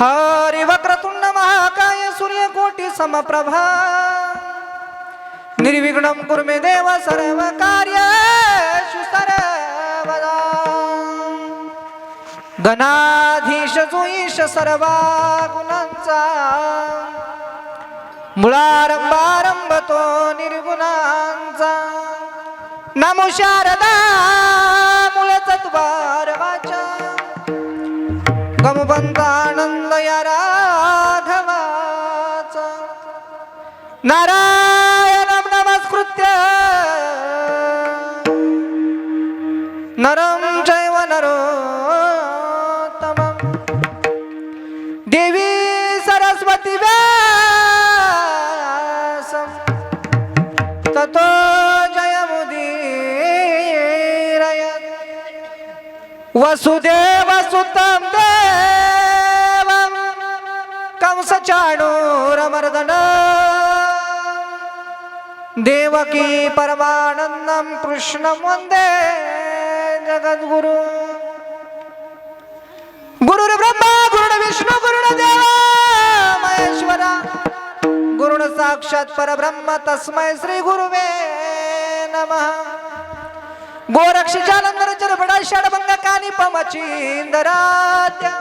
हरि वक्रतुंड महाकाय सूर्यकोटि समप्रभा निर्विघ्नं कुरु मे देव सर्वकार्येषु सर्वदा गणाधीश जोईश सर्वा गुणांचा मुळारंभारंभ तो निर्गुणांचा नमो शारदा मूळच द्वार वाचा गमबंधानंद या राघवाचा नारायणं नमस्कृत्य नरं चैव नरोत्तमं देवी सरस्वती व्यासं ततो जयमुदीरयत् वसुदेवसुतं देवं कंसचाणूरमर्दनं देवकी परमानन्दं कृष्णं वन्दे जगद्गुरु गुरुर्ब्रह्मा गुरुर्विष्णु गुरुर्देव महेश्वरा गुरुर् साक्षात् परब्रह्म तस्मै श्री गुरुवे नमः गोरक्षजालंधर चरबडा षडभंग कानी पमचींदरात्या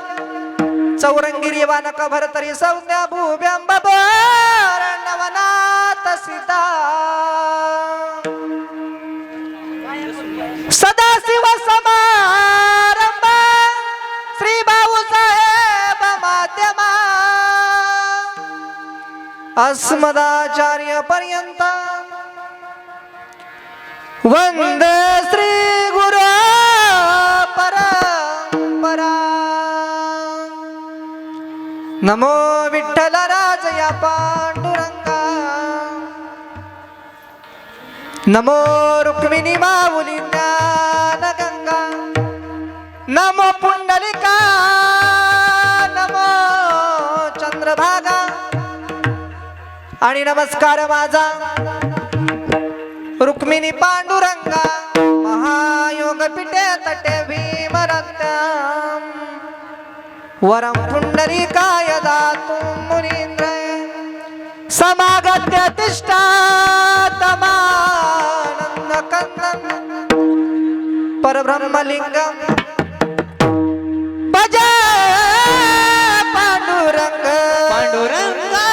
चौरंगिरी वानक भरतरी संज्ञा भूभ्यंबर नवनाथ सीता सदाशिव समारंभ श्री भाऊसाहेब माध्यमा अस्मदाचार्य पर्यंत वंदे श्री गुरु परंपरा नमो विठ्ठल राजया पांडुरंगा नमो रुक्मिणी माऊली ज्ञानगंगा नमो पुंडलिका नमो चंद्रभागा आणि नमस्कार माझा रुक्मिणी पांडुरंगा महायोग पिठे तटे भीमरत्याम वरम पुंडरीकाय दातुं मुनींद्र समागत्य तिष्ठातमानंद कंदं परब्रह्मलिंगं भजे पांडुरंग पांडुरंगा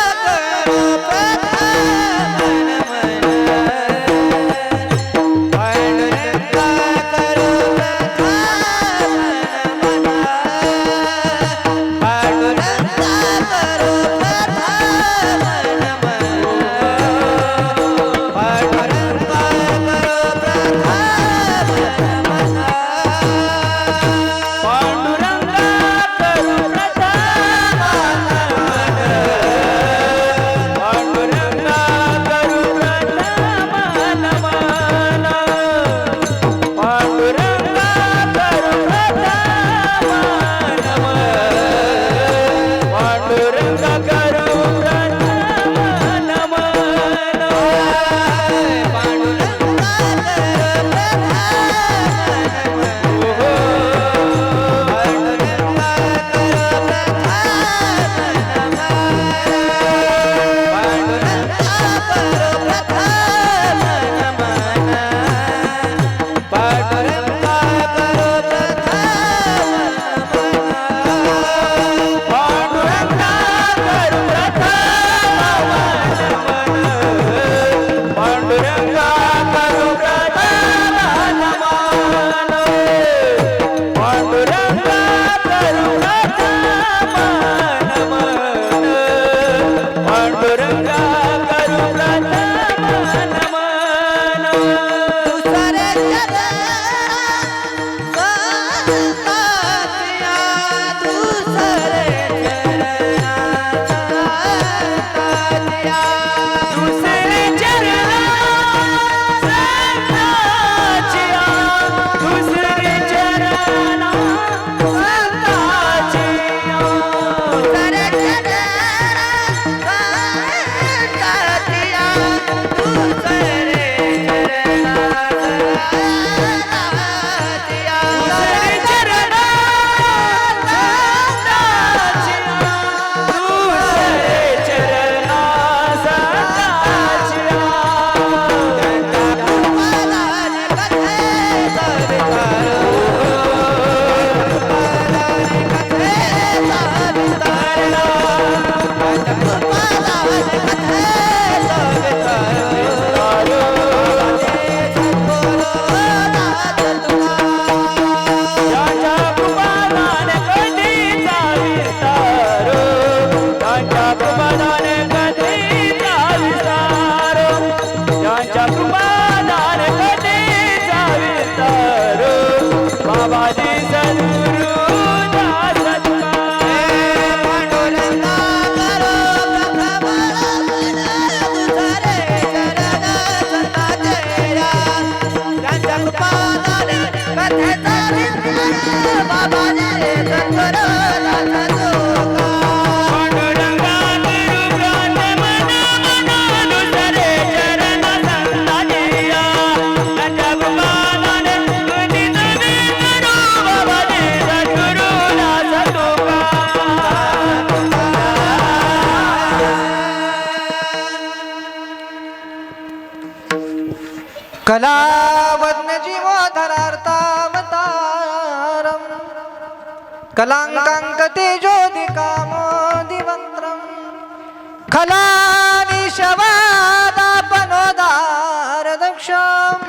कलावज्ञ जीवोधरार्थावतारम् कलांकांक तेजोदिकामोदिवक्त्रम् खलानिशवादापनोदारदक्षम्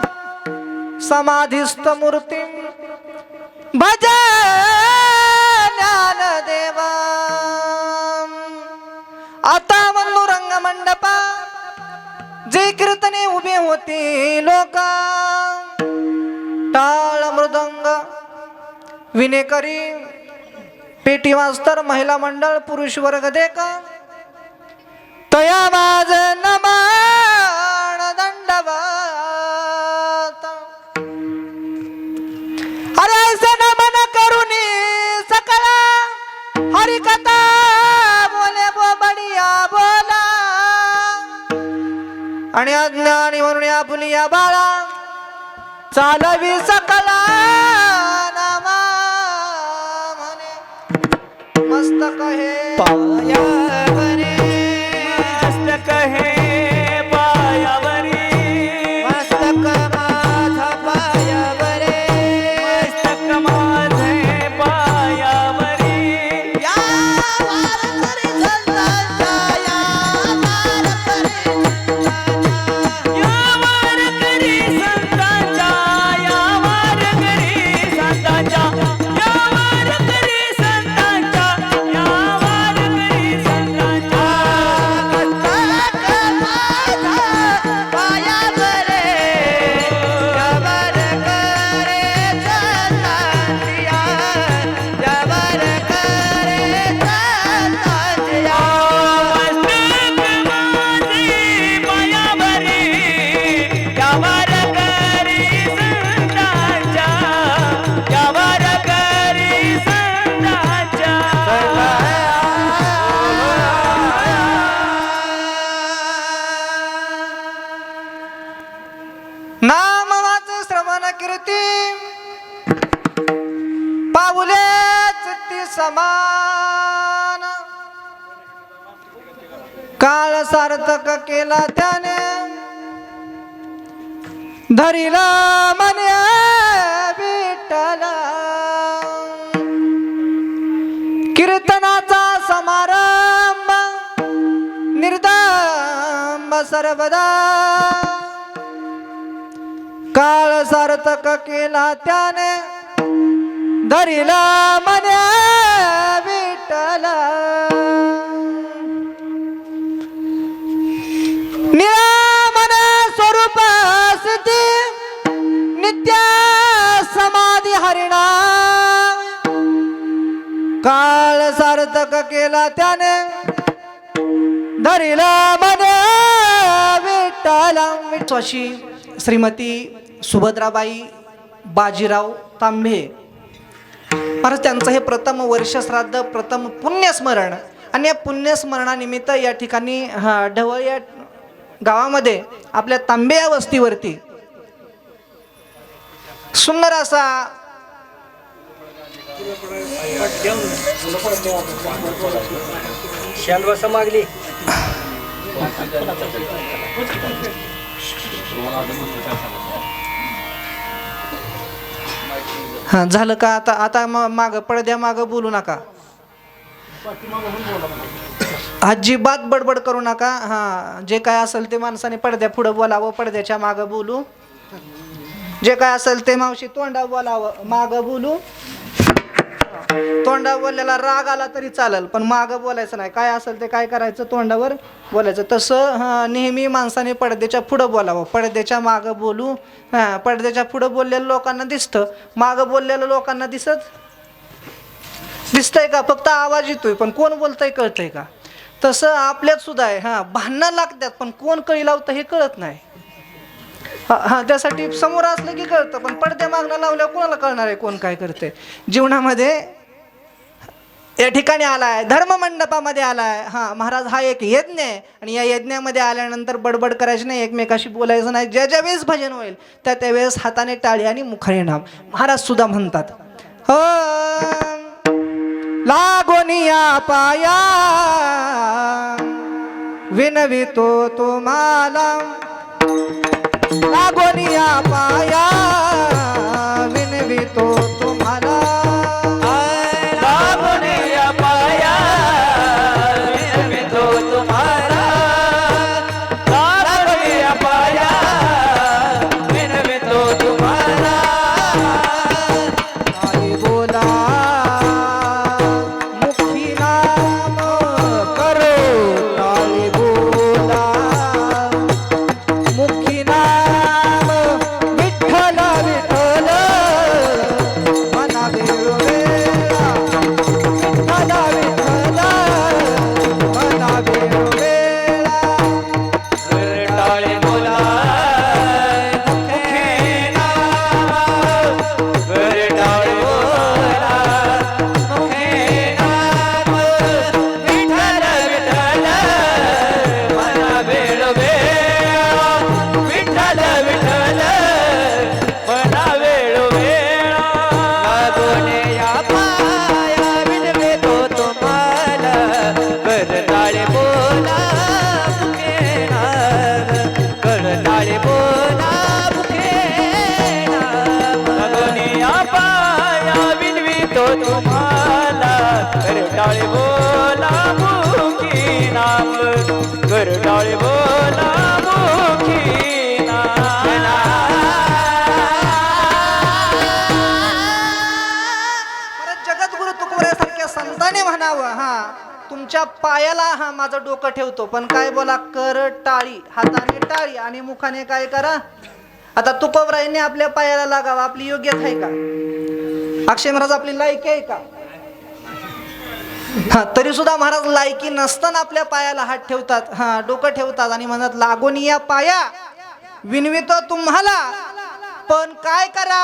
समाधिस्थमूर्तिं भज ज्ञानदेवम्. आता वंदुरंग मंडपा जे कीर्तने उभे होते लोक टाळ मृदंग विनेकरी पेटी वाजतर महिला मंडळ पुरुष वर्ग देक तया माझ नमन दंडवत. अरे ऐसे नमन करुनी सकळ हरिकथा बोले बो बडिया बोला आणि अज्ञानी म्हणून आपुली या बाळा चालवी सकला नामा म्हणे मस्तक हे पायावरी मस्तक हे पायावरी मस्तक माझा पायावरी मस्तक माझे पायावरी या वारकरी संतांच्या या वारकरी या वारकरी संतांच्या या वारकरी संतांच्या या वारकरी संतांच्या या वारकरी संतांच्या नामवाच श्रवण कीर्ती पाऊले चित्ती समान काळ सार्थक केला त्याने धरिला मने विठ्ठला. कीर्तनाचा समारंभ निर्दंब सर्वदा काळ सार्थक केला त्याने धरिला मने विठ्ठला. निरामन स्वरूप स्थिती नित्य समाधी हरिणा काळ सार्थक केला त्याने धरिला मने विठ्ठला. विठ्वाशी श्रीमती सुभद्राबाई बाजीराव तांबे महाराज त्यांचं हे प्रथम वर्षश्राद्ध प्रथम पुण्यस्मरण आणि या पुण्यस्मरणानिमित्त या ठिकाणी ढवळ या गावामध्ये आपल्या तांबे या वस्तीवरती सुंदर असा शांतवासा मागली हा झालं का. आता आता माग पडद्या माग बोलू नका, अजिबात बडबड करू नका. हा जे काय असेल ते माणसाने पडद्या पुढं बोलावं, पडद्याच्या माग बोलू. जे काय असेल ते मावशी तोंडा बोलावं, माग बोलू. तोंडा बोललेला राग आला तरी चालेल पण माग बोलायचं नाही. काय असेल ते काय करायचं तोंडावर बोलायचं. तसं नेहमी माणसाने पडद्याच्या पुढं बोलावं, पडद्याच्या माग बोलू. पडद्याच्या पुढं बोललेलं लोकांना दिसतं, माग बोललेलं लोकांना दिसतंय का? फक्त आवाज येतोय पण कोण बोलतंय कळतंय का? तसं आपल्यात सुद्धा आहे. भांडणं लागतात पण कोण कळी लावतं हे कळत नाही. त्यासाठी समोर असलं की कळतं पण पडद्या मागणं लावल्यावर कोणाला कळणार आहे कोण काय करते. जीवनामध्ये या ठिकाणी आलाय, धर्म मंडपामध्ये आलाय. महाराज हा एक यज्ञ आहे आणि या यज्ञामध्ये आल्यानंतर बडबड करायची नाही, एकमेकाशी बोलायचं नाही. ज्या ज्या वेळेस भजन होईल त्या त्यावेळेस हाताने टाळी आणि मुखाने नाम. महाराज सुद्धा म्हणतात हो लागोनिया पाया विनवितो तुम्हाला लागोनिया पाया विनवितो तुम्हाला लागोनिया पाया विनवितो तुम्हाला लागोनिया पाया विनवितो तुम्हाला आई बोला मुखी नाम करो टाळी बोला मुखी नाम विठ्ठल विठ्ठल मना वेळोवेळा विठ्ठल विठ्ठल मना वेळोवेळा टाळे बोला मुखे नाम टाळे बोला मुखे नाम विठ्ठल विठ्ठल मना वेळोवेळा विठ्ठल विठ्ठल मना वेळोवेळा लागोनिया पाया विनवितो तुम्हाला करताळे बोला मुखे नाम करताळे बोला मुखे नाम लागोनिया पाया विनवितो तुम्हाला करताळे बोला मुखी नाम करताळे बोला मुखी परत जगद्गुरु तुकोबरासारख्या संतांनी म्हणावं हा तुमच्या पायाला हा माझं डोकं ठेवतो पण काय बोला कर टाळी हाताने टाळी आणि मुखाने काय करा आता तुकोबरायांनी आपल्या पायाला लागावं आपली योग्यता आहे का अक्षय महाराज आपली लायकी आहे का हा तरी सुद्धा महाराज लायकी नसताना आपल्या पायाला हात ठेवतात हा डोकं ठेवतात आणि म्हणतात लागोनिया पाया विनवितो तुम्हाला पण काय करा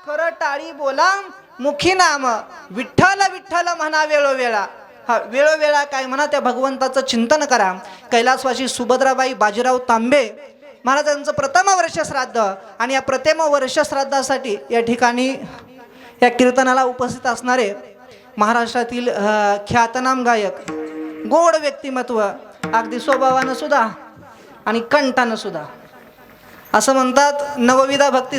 कर टाळी बोला मुखी नाम विठ्ठल विठ्ठल म्हणा वेळोवेळा हा वेळोवेळा काय म्हणा त्या भगवंताचं चिंतन करा कैलासवासी सुभद्राबाई बाजीराव तांबे महाराजांचं प्रथम वर्ष श्राद्ध आणि या प्रथम वर्ष श्राद्धासाठी या ठिकाणी या कीर्तनाला उपस्थित असणारे महाराष्ट्रातील ख्यातनाम गायक गोड व्यक्तिमत्व अगदी स्वभावानं सुद्धा आणि कंठानं सुद्धा असं म्हणतात नवविधा भक्ती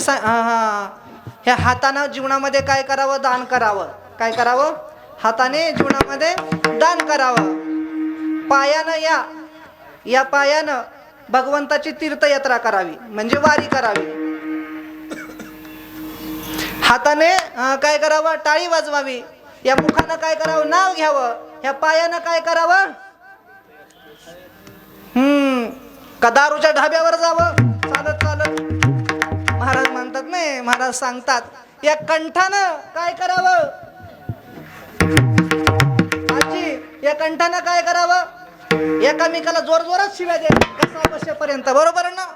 ह्या हातानं जीवनामध्ये काय करावं दान करावं काय करावं हाताने जीवनामध्ये दान करावं पायानं या पायानं भगवंताची तीर्थयात्रा करावी म्हणजे वारी करावी हाताने काय करावं टाळी वाजवावी या मुखानं काय करावं नाव घ्यावं ह्या पायानं काय करावं का दारूच्या ढाब्यावर जावं चालत चालत महाराज म्हणतात नाही महाराज सांगतात या कंठानं काय करावं आजी या कंठानं काय करावं एकामेकाला जोर जोरात शिव्या दे कसा बसेपर्यंत बरोबर ना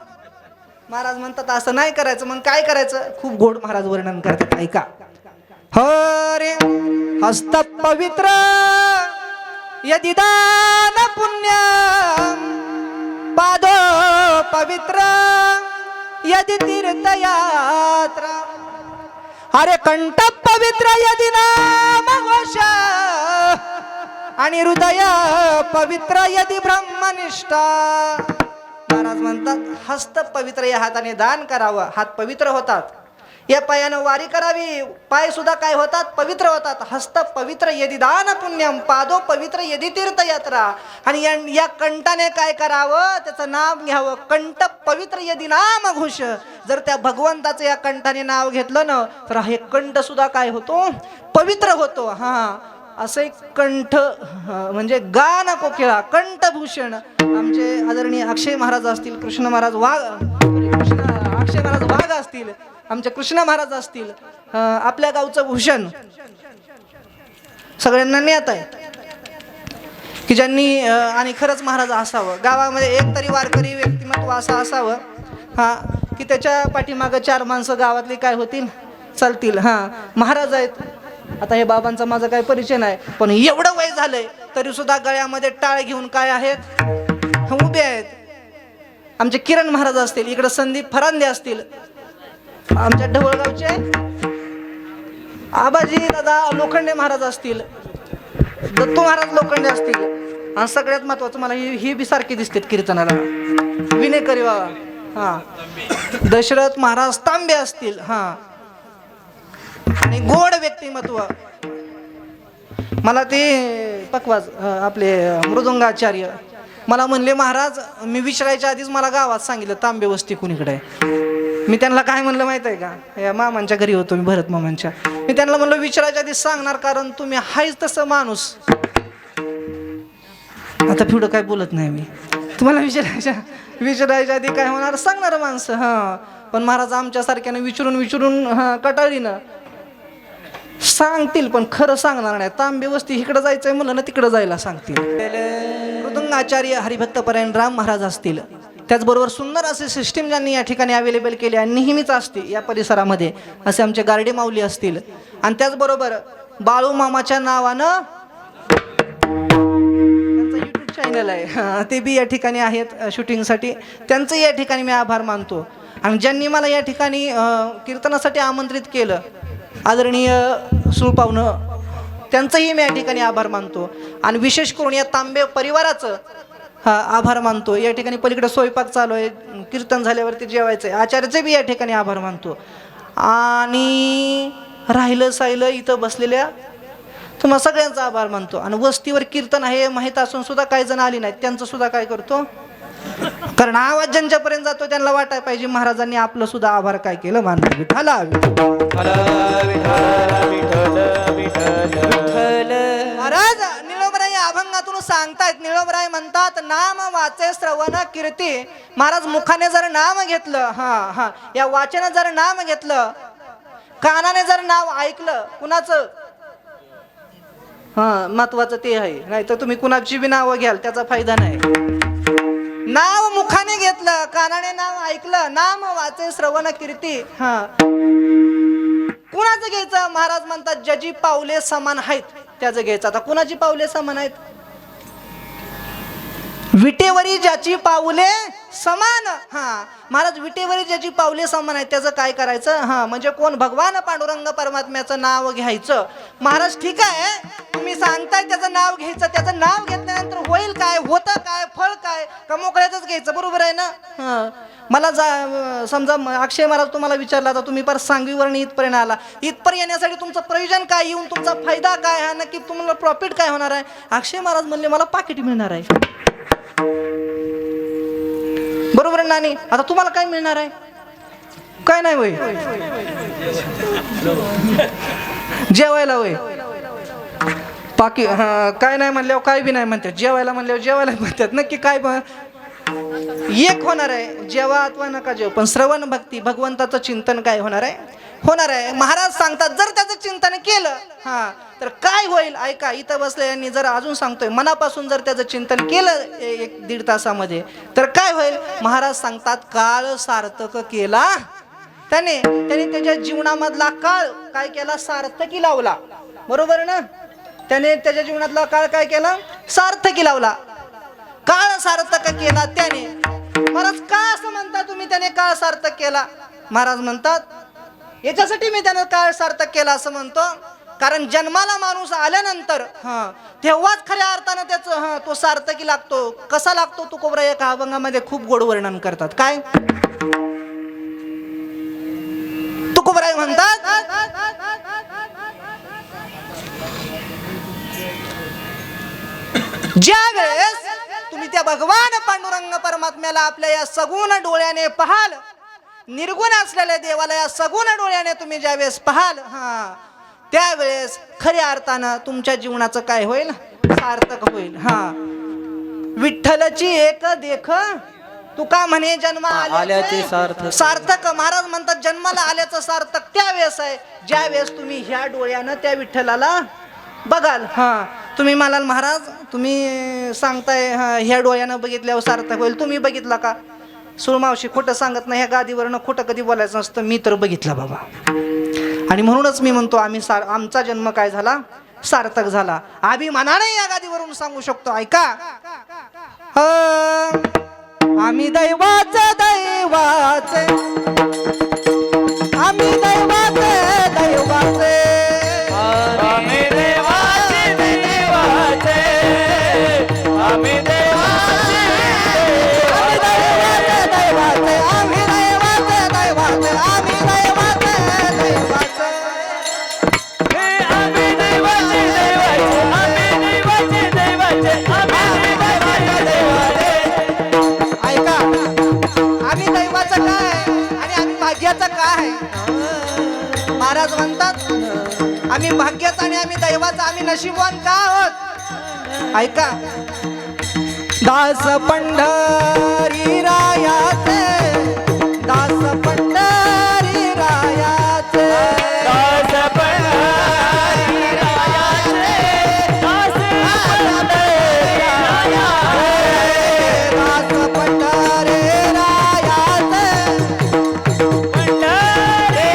महाराज म्हणतात असं नाही करायचं मग काय करायचं खूप गोड महाराज वर्णन करतात ऐका हरे हस्त पवित्र यदि दान पुण्य पादो पवित्र यदि तीर्थयात्रा अरे कंठ पवित्र यदि नाम घोष आणि हृदय पवित्र यदि ब्रह्मनिष्ठा महाराज म्हणतात हस्त पवित्र या हाताने दान करावं हात पवित्र होतात या पायानं वारी करावी पाय सुद्धा काय होतात पवित्र होतात हस्त पवित्र यदि दान पुण्यम पादो पवित्र यदि तीर्थयात्रा आणि या कंठाने काय करावं त्याचं नाम घ्यावं कंठ पवित्र यदि नाम घोष जर त्या भगवंताचं या कंठाने नाव घेतलं ना तर हे कंठ सुद्धा काय होतो पवित्र होतो हा असे कंठ म्हणजे गान कोकिळा कंठभूषण आमचे आदरणीय अक्षय महाराज असतील कृष्ण महाराज वाघ अक्षय महाराज वाघ असतील आमचे कृष्ण महाराज असतील आपल्या गावचं भूषण सगळ्यांना ज्ञात आहे की ज्यांनी आणि खरंच महाराज असावं गावामध्ये एक तरी वारकरी व्यक्तिमत्व असं असावं हा की त्याच्या पाठीमागं चार माणसं गावातली काय होतील चालतील हा महाराज आहेत आता हे बाबांचा माझा काही परिचय नाही पण एवढं वय झालंय तरी सुद्धा गळ्यामध्ये टाळ घेऊन काय आहेत उभे आहेत आमचे किरण महाराज असतील इकडे संदीप फरांदे असतील आमच्या ढवळगावचे आबाजी दादा लोखंडे महाराज असतील दत्तू महाराज लोखंडे असतील आणि सगळ्यात महत्वाचं मला ही बी सारखी दिसतात कीर्तनाला विनय करी बाबा हा दशरथ महाराज तांबे असतील. हा आणि गोड व्यक्तिमत्व. मला ते पकवाज आपले मृदुंगाचार्य मला म्हणले, महाराज मी विचारायच्या आधीच मला गावात सांगितलं तांबे वस्ती कुणीकडे आहे. मी त्यांना काय म्हणलं माहित आहे का, या मामांच्या घरी होतो मी, भरत मामांच्या. मी त्यांना म्हणलं विचारायच्या आधीच सांगणार, कारण तुम्ही हायच तसं माणूस. आता पुढं काय बोलत नाही मी. तुम्हाला विचारायच्या आधी काय होणार सांगणार माणसं. हा पण महाराज आमच्यासारख्यानं विचारून कटाळीनं सांगतील, पण खरं सांगणार नाही. तांबे वस्ती इकडं जायचंय म्हणलं ना तिकडं जायला सांगतील. मृदुंगाचार्य हरिभक्तपरायण राम महाराज असतील. त्याचबरोबर सुंदर असे सिस्टीम ज्यांनी या ठिकाणी अवेलेबल केले आणि नेहमीच असते या परिसरामध्ये, असे आमचे गार्डे माऊली असतील. आणि त्याचबरोबर बाळू मामाच्या नावानं त्यांचं यूट्यूब चॅनल आहे, ते बी या ठिकाणी आहेत शूटिंगसाठी. त्यांचं या ठिकाणी मी आभार मानतो. आणि ज्यांनी मला या ठिकाणी कीर्तनासाठी आमंत्रित केलं, आदरणीय सुळपावनं, त्यांचंही मी या ठिकाणी आभार मानतो. आणि विशेष करून या तांबे परिवाराचं आभार मानतो. या ठिकाणी पलीकडे स्वयंपाक चालू आहे, कीर्तन झाल्यावरती जेवायचं आहे, आचार्याचे बी या ठिकाणी आभार मानतो. आणि राहिलं साहिलं इथं बसलेल्या तुम्हाला सगळ्यांचा आभार मानतो. आणि वस्तीवर कीर्तन आहे माहीत असून सुद्धा काही जण आली नाहीत, त्यांचं सुद्धा काय करतो, कारण आवाज ज्यांच्यापर्यंत जातो त्यांना वाटायला पाहिजे महाराजांनी आपलं सुद्धा आभार काय केलं मानलं. विठ्ठला महाराज निळोबराय अभंगातून सांगतायत. निळोबराय म्हणतात, नाम वाचे श्रवण कीर्ती. महाराज मुखाने जर नाम घेतलं, हा या वाचेनं जर नाम घेतलं, कानाने जर नाव ऐकलं कुणाचं, महत्वाचं ते आहे. नाही तर तुम्ही कुणाची बी नावं घ्याल त्याचा फायदा नाही. नाव मुखाने घेतलं, कानाने नाव ऐकलं, नाम वाचे श्रवण कीर्ती. कुणाचं घ्यायचं, महाराज म्हणतात ज्याची पावले समान आहेत त्याचं घ्यायचं. आता कुणाची पावले समान आहेत, विटेवरी ज्याची पावले समान. महाराज विटेवरी ज्याची पावले समान आहेत त्याचं काय करायचं, म्हणजे कोण, भगवान पांडुरंग परमात्म्याचं नाव घ्यायचं. महाराज ठीक आहे तुम्ही सांगताय त्याचं नाव घ्यायचं, त्याचं नाव घेतल्यानंतर होईल काय, होतं काय, फळ काय, का मोकळ्याच घ्यायचं, बरोबर आहे ना. मला समजा अक्षय महाराज तुम्हाला विचारला, आता तुम्ही पर सांगवीवरून इथपर्यंत आला, इथपर्यंत येण्यासाठी तुमचं प्रयोजन काय, येऊन तुमचा फायदा काय, हा नक्की तुम्हाला प्रॉफिट काय होणार आहे. अक्षय महाराज म्हणले मला पाकिट मिळणार आहे, बरोबर आहे नानी. आता तुम्हाला काय मिळणार आहे, काय नाही होय, जेवायला होय पाकी, काय नाही म्हणल्यावर काय बी नाही म्हणतात, जेवायला म्हणल्यावर जेवायला म्हणतात. नक्की काय एक होणार आहे, जेवा अथवा नका जेव, पण श्रवण भक्ती भगवंताचं चिंतन काय होणार आहे, होणार आहे. महाराज सांगतात जर त्याचं चिंतन केलं तर काय होईल. ऐका, इथं बसले यांनी जर अजून सांगतोय, मनापासून जर त्याचं चिंतन केलं 1-1.5 तासामध्ये तर काय होईल. महाराज सांगतात काळ सार्थक केला त्याने त्याच्या जीवनामधला काळ काय केला, सार्थकी लावला, बरोबर ना. त्याने त्याच्या जीवनातला काळ काय केला, सार्थकी लावला. काळ सार्थक केला त्याने. महाराज का असं म्हणता तुम्ही त्याने काळ सार्थक केला. महाराज म्हणतात याच्यासाठी मी त्याने काळ सार्थक केला असं म्हणतो, कारण जन्माला माणूस आल्यानंतर तेव्हाच खऱ्या अर्थानं त्याचं तो सार्थकी लागतो. कसा लागतो तुकोबराय एका अभंगामध्ये खूप गोड वर्णन करतात. काय तुकोबराय म्हणतात, ज्या वेळेस तुम्ही त्या भगवान पांडुरंग परमात्म्याला आपल्या या सगुण डोळ्याने पाहाल, निर्गुण असलेल्या देवाला या सगुण डोळ्याने तुम्ही ज्यावेळेस पाहाल, त्यावेळेस खऱ्या अर्थानं तुमच्या जीवनाचं काय होईल, सार्थक होईल. विठ्ठलची एक देख तुका म्हणे जन्म आल्याचे सार्थक. महाराज म्हणतात जन्माला आल्याचं सार्थक त्यावेळेस आहे ज्यावेळेस तुम्ही ह्या डोळ्यानं त्या विठ्ठलाला बघाल. तुम्ही म्हणाल महाराज तुम्ही सांगताय ह्या डोळ्यानं बघितल्यावर सार्थक होईल, तुम्ही बघितला का. सुळमावशी खोटं सांगत नाही, ह्या गादीवरनं खोटं कधी बोलायचं नसतं. मी तर बघितला बाबा, आणि म्हणूनच मी म्हणतो आमचा जन्म काय झाला, सार्थक झाला. अभिमानाने या गादीवरून सांगू शकतो. ऐका, आम्ही दैवाचे दैवाचे, आम्ही दैवाचे दैवाचे, आम्ही देवाचे देवाचे, आम्ही देवाचे दैवाचे दैवाचे, दैवाचं काय आणि आम्ही भाग्याचं काय? महाराज म्हणतात आम्ही भाग्याचं आणि आम्ही दैवाचं, आम्ही नशीबवान का आहोत? ऐका, दास पंढरी रायाचे, दास पंढरी रायाचे, दास पंढरी रायाचे, दास पंढरी रायाचे, दास पंढरी रायाचे, पंढरी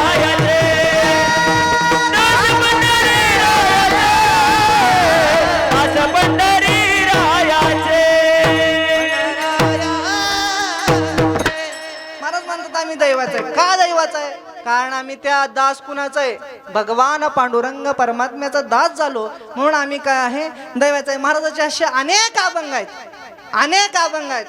रायाचे, दास पंढरी रायाचे, दास पंढरी रायाचे. आम्ही दैवाचं आहे. का दैवाचं आहे? कारण आम्ही त्या दास कुणाचं आहे? भगवान पांडुरंग परमात्म्याचा दास झालो म्हणून आम्ही काय आहे? दैवाचं आहे. महाराजाचे असे अनेक अभंग आहेत, अनेक अभंग आहेत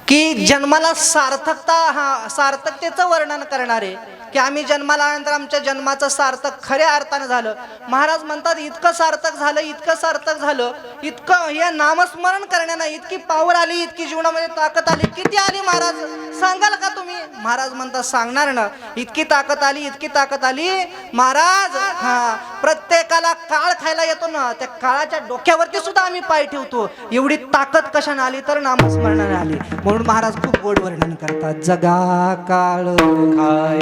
की जन्माला सार्थकता, सार्थकतेचं वर्णन करणारे, की आम्ही जन्माला आल्यानंतर आमच्या जन्माचं सार्थक खऱ्या अर्थानं झालं. महाराज म्हणतात इतकं सार्थक झालं, इतकं सार्थक झालं, इतकं हे नामस्मरण करण्यानं इतकी पावर आली, इतकी जीवनामध्ये ताकद आली. किती आली महाराज सांगाल का तुम्ही? महाराज म्हणतात सांगणार ना. इतकी ताकद आली, इतकी ताकद आली महाराज, प्रत्येकाला काळ खायला येतो ना, त्या काळाच्या डोक्यावरती सुद्धा आम्ही पाय ठेवतो. एवढी ताकद कशाने आली? तर नामस्मरणाने आली. म्हणून महाराज खूप गोड वर्णन करतात. जगा काळ खाय,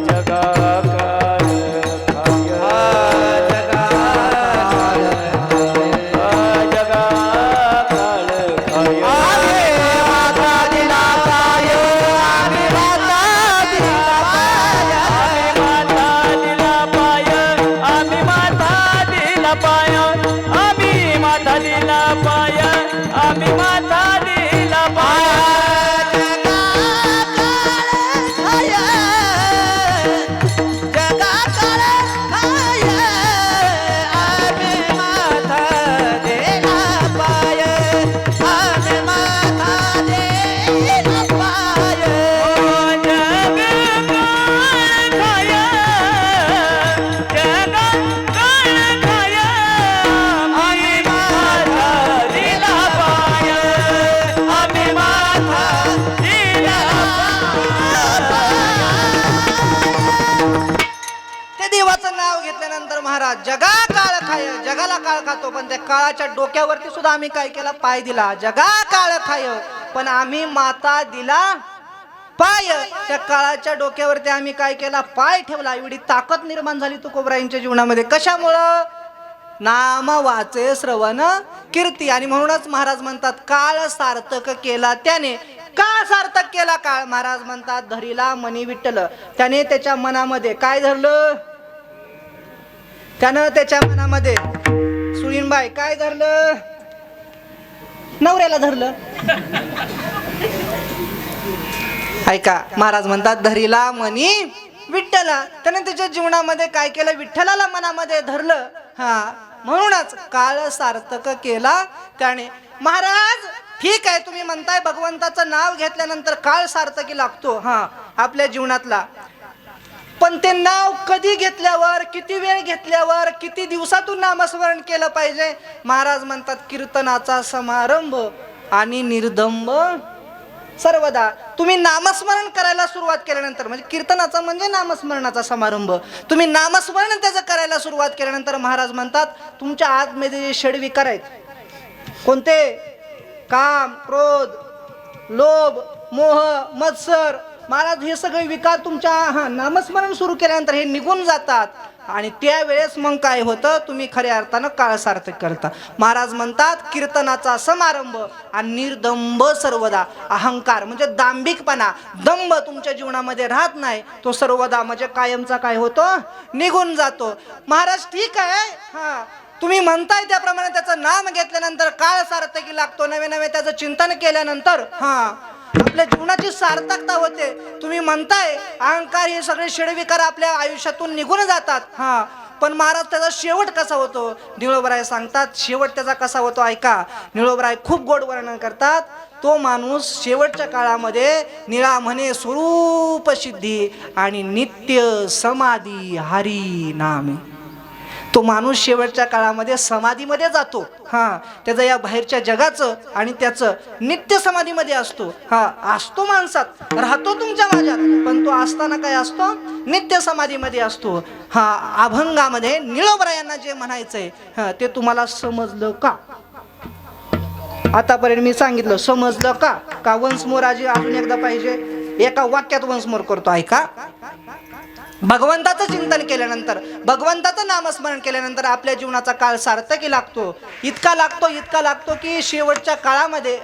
जगा काळ खाय, जगा काळ खाय. आम्ही माता दिला पाय, आम्ही माता दिला पाय, आम्ही माता दिला पाय, आम्ही माता दिला पाय, आम्ही माता दिला पाय, आम्ही माता दिला पाय. महाराज जगा काळ खाय, जगाला काळ खातो पण त्या काळाच्या डोक्यावरती सुद्धा आम्ही काय केला? पाय दिला. जगा काळ खाय पण आम्ही माता दिला पाय. त्या काळाच्या डोक्यावरती आम्ही काय केला? पाय ठेवला. एवढी ताकद निर्माण झाली तुकोबरायांच्या जीवनामध्ये. कशामुळं? नाम वाचे श्रवण कीर्ती. आणि म्हणूनच महाराज म्हणतात काळ सार्थक केला त्याने. का सार्थक केला काळ? महाराज म्हणतात धरीला मनी विठ्ठल. त्याने त्याच्या मनामध्ये काय धरलं? त्यानं त्याच्या मनामध्ये सुळीनबाई काय धरलं? नवऱ्याला धरलं. ऐका, महाराज म्हणतात धरीला मनी विठ्ठला. त्याने त्याच्या जीवनामध्ये काय केलं? विठ्ठलाला मनामध्ये धरलं. म्हणूनच काळ सार्थक केला त्याने. महाराज ठीक आहे, तुम्ही म्हणताय भगवंताचं नाव घेतल्यानंतर काळ सार्थकी लागतो आपल्या जीवनातला, पण ते नाव कधी घेतल्यावर, किती वेळ घेतल्यावर, किती दिवसातून नामस्मरण केलं पाहिजे? महाराज म्हणतात कीर्तनाचा समारंभ आणि निर्दंब सर्वदा. तुम्ही नामस्मरण करायला सुरुवात केल्यानंतर, म्हणजे कीर्तनाचा म्हणजे नामस्मरणाचा समारंभ, तुम्ही नामस्मरण त्याचं करायला सुरुवात केल्यानंतर महाराज म्हणतात तुमच्या आतमध्ये जे षडविकार आहेत, कोणते? काम, क्रोध, लोभ, मोह, मत्सर, महाराज हे सगळे विकार तुमच्या नामस्मरण सुरू केल्यानंतर हे निघून जातात. आणि त्यावेळेस मग काय होतं, तुम्ही खऱ्या अर्थानं काळ सार्थक करता. महाराज म्हणतात कीर्तनाचा समारंभ आणि निर्दंभ सर्वदा. अहंकार म्हणजे दांभिकपणा, दंभ तुमच्या जीवनामध्ये राहत नाही, तो सर्वदा म्हणजे कायमचा काय होतो, निघून जातो. महाराज ठीक आहे, हा तुम्ही म्हणताय त्याप्रमाणे त्याचं नाम घेतल्यानंतर काळ सार्थकी लागतो, नवे नवे त्याचं चिंतन केल्यानंतर आपल्या जीवनाची सार्थकता होते. तुम्ही म्हणताय अहंकार हे सगळे षडविकार आपल्या आयुष्यातून निघून जातात. पण महाराज त्याचा शेवट कसा होतो, निळोबराय सांगतात शेवट त्याचा कसा होतो. ऐका, निळोबराय खूप गोड वर्णन करतात. तो माणूस शेवटच्या काळामध्ये निळा म्हणे स्वरूप सिद्धी आणि नित्य समाधी हरी नामे. तो माणूस शेवटच्या काळामध्ये समाधीमध्ये जातो. त्याचं या बाहेरच्या जगाचं आणि त्याचं नित्य समाधीमध्ये असतो. असतो माणसात, राहतो तुमच्या माझ्यात, पण तो असताना काय असतो, नित्य समाधीमध्ये असतो. अभंगामध्ये निळोबरायांना जे म्हणायचंय ते तुम्हाला समजलं का? आतापर्यंत मी सांगितलं, समजलं का? का वन्स मोर अजून एकदा पाहिजे, एका वाक्यात वन्स मोर करतो. ऐका, भगवंताचं चिंतन केल्यानंतर, भगवंताचं नामस्मरण केल्यानंतर आपल्या जीवनाचा काळ सार्थकी लागतो. इतका लागतो की शेवटच्या काळामध्ये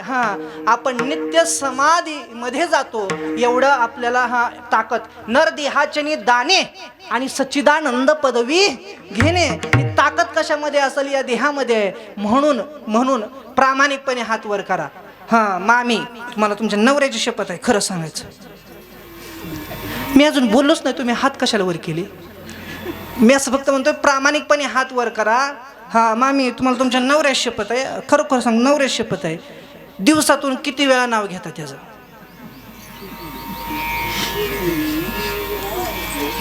आपण नित्य समाधीमध्ये जातो. एवढं आपल्याला ताकद, नरदेहाचनी दाने आणि सच्चिदानंद पदवी घेणे, ही ताकद कशामध्ये असेल, या देहामध्ये आहे. म्हणून प्रामाणिकपणे हात वर करा. मामी, तुम्हाला तुमच्या नवऱ्याची शपथ आहे, खरं सांगायचं. मी अजून बोललोच नाही, तुम्ही हात कशाला वर केले? मी असं फक्त म्हणतोय प्रामाणिकपणे हात वर करा. मामी, तुम्हाला तुमच्या नवऱ्याची शपथ आहे, खरोखर सांग, नवऱ्याची शपथ आहे. दिवसातून किती वेळा नाव घेता त्याचं?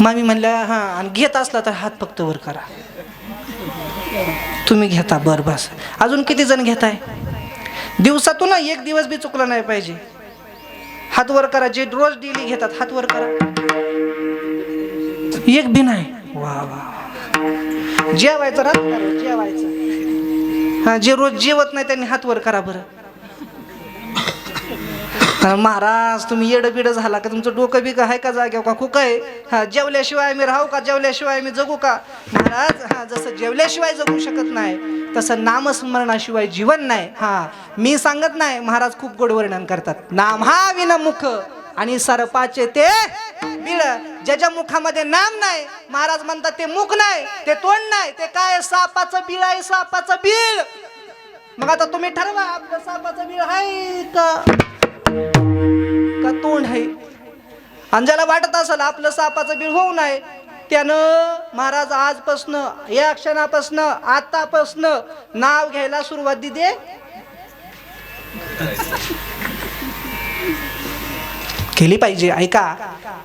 मामी म्हणल्या आणि घेत असला तर हात फक्त वर करा. तुम्ही घेता, बर बस. अजून किती जण घेताय? दिवसातून एक दिवस बी चुकला नाही पाहिजे. हात वर करा. जे रोज डेली घेतात हात वर करा. एक बी नाही. वा वा. जेवायचं राहत, जेवायचं. जे रोज जेवत नाही त्यांनी हात वर करा बरं. महाराज, तुम्ही येडं बिडं झाला का? तुमचं डोकं बी आहे का जाग्याव का? खूप आहे. जेवल्याशिवाय मी राहू का? जेवल्याशिवाय मी जगू का? महाराज, जसं जेवल्याशिवाय जगू शकत नाही, तसं नामस्मरणाशिवाय जीवन नाही. मी सांगत नाही, महाराज खूप गोड वर्णन करतात. नाम हा विनमुख आणि सर्पाचे ते बिळ. ज्याच्या मुखामध्ये नाम नाही, महाराज म्हणतात ते मुख नाही, ते तोंड नाही, ते काय, सापाचं बिळ आहे, सापाचं बिळ. मग आता तुम्ही ठरवा, आपलं सापाचं बिळ आहे का तोंड आहे? आणि ज्याला वाटत असेल आपलं सापाचं बिळ होऊ नये, त्यानं महाराज आजपासनं, या क्षणापासनं, आतापासनं नाव घ्यायला सुरुवात दे. केली पाहिजे. ऐका,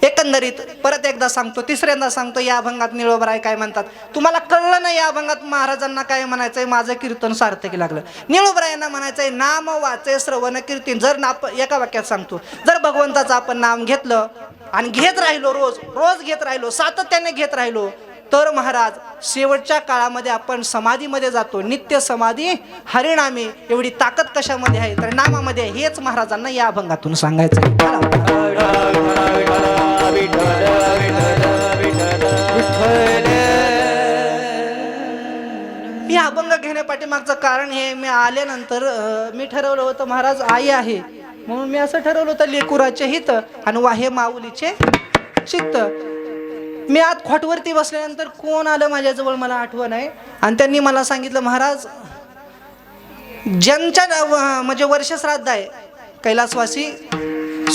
एकंदरीत परत एकदा सांगतो, तिसऱ्यांदा सांगतो, या अभंगात निळोबराय काय म्हणतात तुम्हाला कळलं नाही. या अभंगात महाराजांना काय म्हणायचंय, माझं कीर्तन सार्थकी लागलं. निळोबरायांना म्हणायचंय नाम वाचे श्रवण कीर्तन. जर एका वाक्यात सांगतो, जर भगवंताचं आपण नाम घेतलं आणि घेत राहिलो, रोज घेत राहिलो, सातत्याने घेत राहिलो, तर महाराज शेवटच्या काळामध्ये आपण समाधीमध्ये जातो. नित्य समाधी हरिनामे. एवढी ताकद कशामध्ये आहे, तर नामामध्ये. हेच महाराजांना या अभंगातून सांगायचं. मी अभंग घेण्यापाठी मागचं कारण हे, मी आल्यानंतर मी ठरवलं होतं महाराज आई आहे म्हणून मी असं ठरवलं होतं, लेकुराचे हित आणि वाहे माऊलीचे चित्त. मी आत खोटवरती बसल्यानंतर कोण आलं माझ्याजवळ मला आठवण आहे, आणि त्यांनी मला सांगितलं, महाराज ज्यांच्या म्हणजे वर्षश्राद्ध आहे, कैलासवासी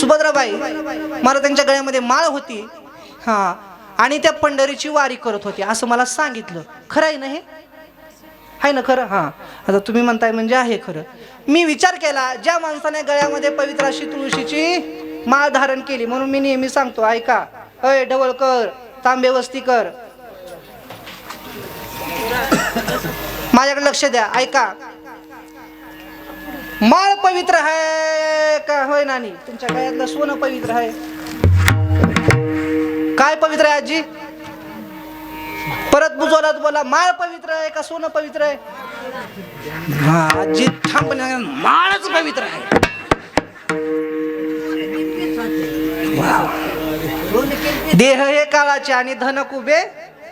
सुभद्राबाई, मला त्यांच्या गळ्यामध्ये माळ होती आणि त्या पंढरीची वारी करत होती असं मला सांगितलं. खरं आहे ना हे? आहे ना खरं? आता तुम्ही म्हणताय म्हणजे आहे खरं. मी विचार केला, ज्या माणसाने गळ्यामध्ये पवित्र अशी तुळशीची माळ धारण केली, म्हणून मी नेहमी सांगतो, ऐका, अय ढवळकर, तांबे वस्तीकर, माझ्याकडे लक्ष द्या. ऐका, माळ पवित्र आहे का? होय नानी, तुमच्या गळ्यातलं सोनं पवित्र आहे? काय पवित्र आहे आजी? परत बुजवलात बोला, माळ पवित्र आहे का सोनं पवित्र आहे? आजी ठामपणे, माळच पवित्र आहे. देह हे काळाचे आणि धन कुबे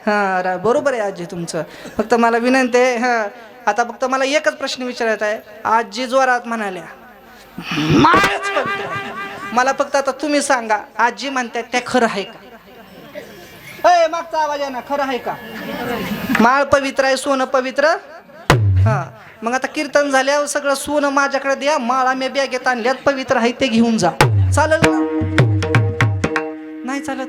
हां बरोबर आहे आजी तुमचं. फक्त मला विनंती आहे आता फक्त मला एकच प्रश्न विचारायचा आहे. आजी जोरात म्हणाल्या माळच पवित्र आहे. मला फक्त आता तुम्ही सांगा आजी म्हणतात त्या खरं आहे का? अय मागचा आवाज आहे ना, खरं आहे का? माळ पवित्र आहे, सोनं पवित्र. हा मग आता कीर्तन झाल्यावर सगळं सोनं माझ्याकडे द्या, माळा मी बॅगेत आणल्यात पवित्र आहे ते घेऊन जा. चालेल ना? नाही चालत.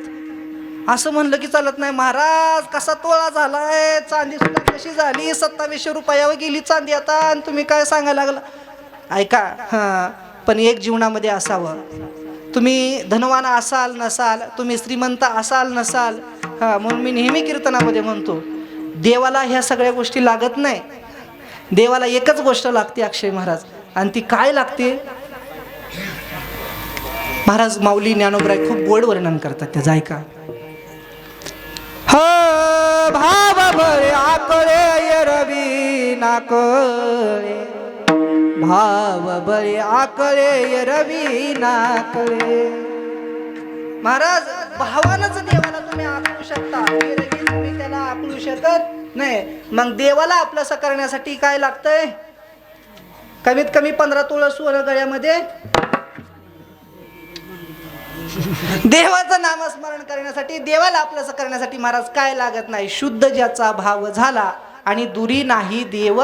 असं म्हणलं की चालत नाही. महाराज कसा तोळा झालाय, चांदी सुद्धा कशी झाली, 2700 रुपयावर गेली चांदी आता, आणि तुम्ही काय सांगायला लागला? ऐका पण एक जीवनामध्ये असावं. तुम्ही धनवान असाल नसाल, तुम्ही श्रीमंत असाल नसाल, म्हणून मी नेहमी कीर्तनामध्ये म्हणतो देवाला ह्या सगळ्या गोष्टी लागत नाही. देवाला एकच गोष्ट लागते अक्षय महाराज, आणि ती काय लागते? महाराज माऊली ज्ञानोबराय खूप गोड वर्णन करतात त्याचं. ऐका. भाव बळे आकळे रवी नाकळे, भाव बळे आकळे रवी नाकळे. महाराज भावानच देवाला तुम्ही आकळू शकता, तुम्ही त्याला आकळू शकत नाही. मग देवाला आपलंसं करण्यासाठी काय लागतंय? कमीत कमी 15 तोळा सोनं गळ्यामध्ये. देवाचं नामस्मरण करण्यासाठी, देवाला आपलंसं करण्यासाठी महाराज काय लागत नाही? शुद्ध ज्याचा भाव झाला आणि दुरी नाही देव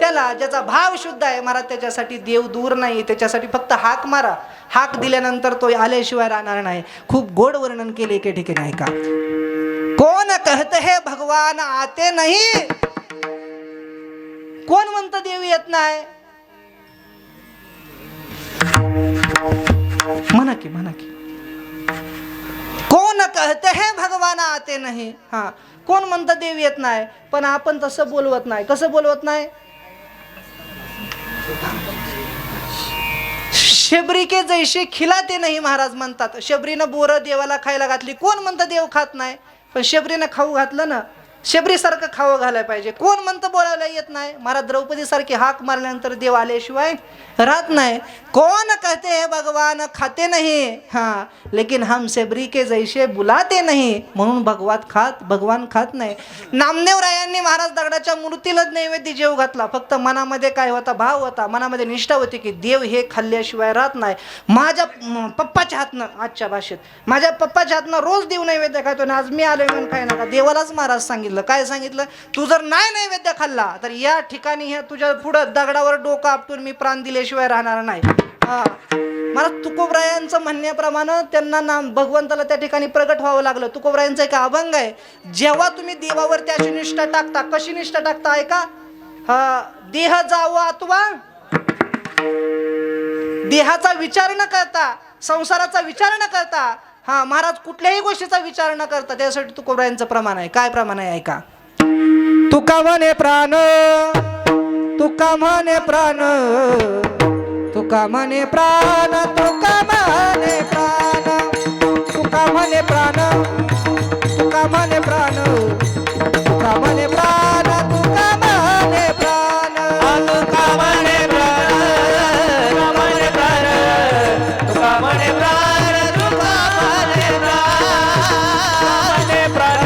त्याला. ज्याचा भाव शुद्ध आहे महाराज त्याच्यासाठी देव दूर नाही, त्याच्यासाठी फक्त हाक मारा. हाक दिल्यानंतर तो आल्याशिवाय राहणार नाही. खूप गोड वर्णन केले एके ठिकाणी. ऐका. कोण कहते है भगवान आते नहीं, कोण म्हणतं देव येत नाही? म्हणा की म्हणा की. कोण कहते है भगवान आते नहीं. कोण म्हणतं देव येत नाही, पण आपण तसं बोलवत नाही. कसं बोलवत नाही? शबरी के जैसे खिलाते नाही महाराज म्हणतात. शबरीनं बोरं देवाला खायला घातली, कोण म्हणतं देव खात नाही? पण शबरीनं खाऊ घातलं ना, शबरी सारखं खावं घालायला पाहिजे. कोण म्हणतं बोलायला येत नाही? महाराज द्रौपदी सारखी हाक मारल्यानंतर देव आल्याशिवाय राहत नाही. कोण कहते है भगवान खाते नहीं, लेकिन हम शबरी के जैसे बुलाते नहीं, म्हणून भगवान खात नाही. नामदेव रायांनी महाराज दगडाच्या मूर्तीलाच नैवेद्य जेव घातला. फक्त मनामध्ये काय होता? भाव होता. मनामध्ये निष्ठा होती की देव हे खाल्ल्याशिवाय राहत नाही. माझ्या पप्पाच्या हातनं, आजच्या भाषेत माझ्या पप्पाच्या हातनं रोज देव नैवेद्य खातो ना, आज मी आलोय म्हणून काय नका. देवालाच महाराज सांगितलं. काय सांगितलं? तू जर नाही नैवेद्य खाल्ला तर या ठिकाणी ह्या तुझ्या पुढं दगडावर डोकं आपटून मी प्राण दिल्याशिवाय राहणार नाही. मला तुकोबरायांचं म्हणण्याप्रमाणे त्यांना भगवंताला त्या ठिकाणी प्रगट व्हावं लागलं. तुकोबरायांचा एक अभंग आहे. जेव्हा तुम्ही देवावर त्याची निष्ठा टाकता, कशी निष्ठा टाकता ऐका. देह जावं अथवा देहाचा विचार न करता, संसाराचा विचार न करता, महाराज कुठल्याही गोष्टीचा विचार न करता, त्यासाठी तुकोबरायांचं प्रमाण आहे. काय प्रमाण आहे ऐका. तुका म्हणे प्राण, तुका म्हणे प्राण, तुका म्हणे प्राण, तुका म्हणे प्राण, तुका म्हणे प्राण, तुका म्हणे प्राण, तुका म्हणे प्राण, तुका म्हणे प्राण, तुका म्हणे प्राण, तुका म्हणे प्राण,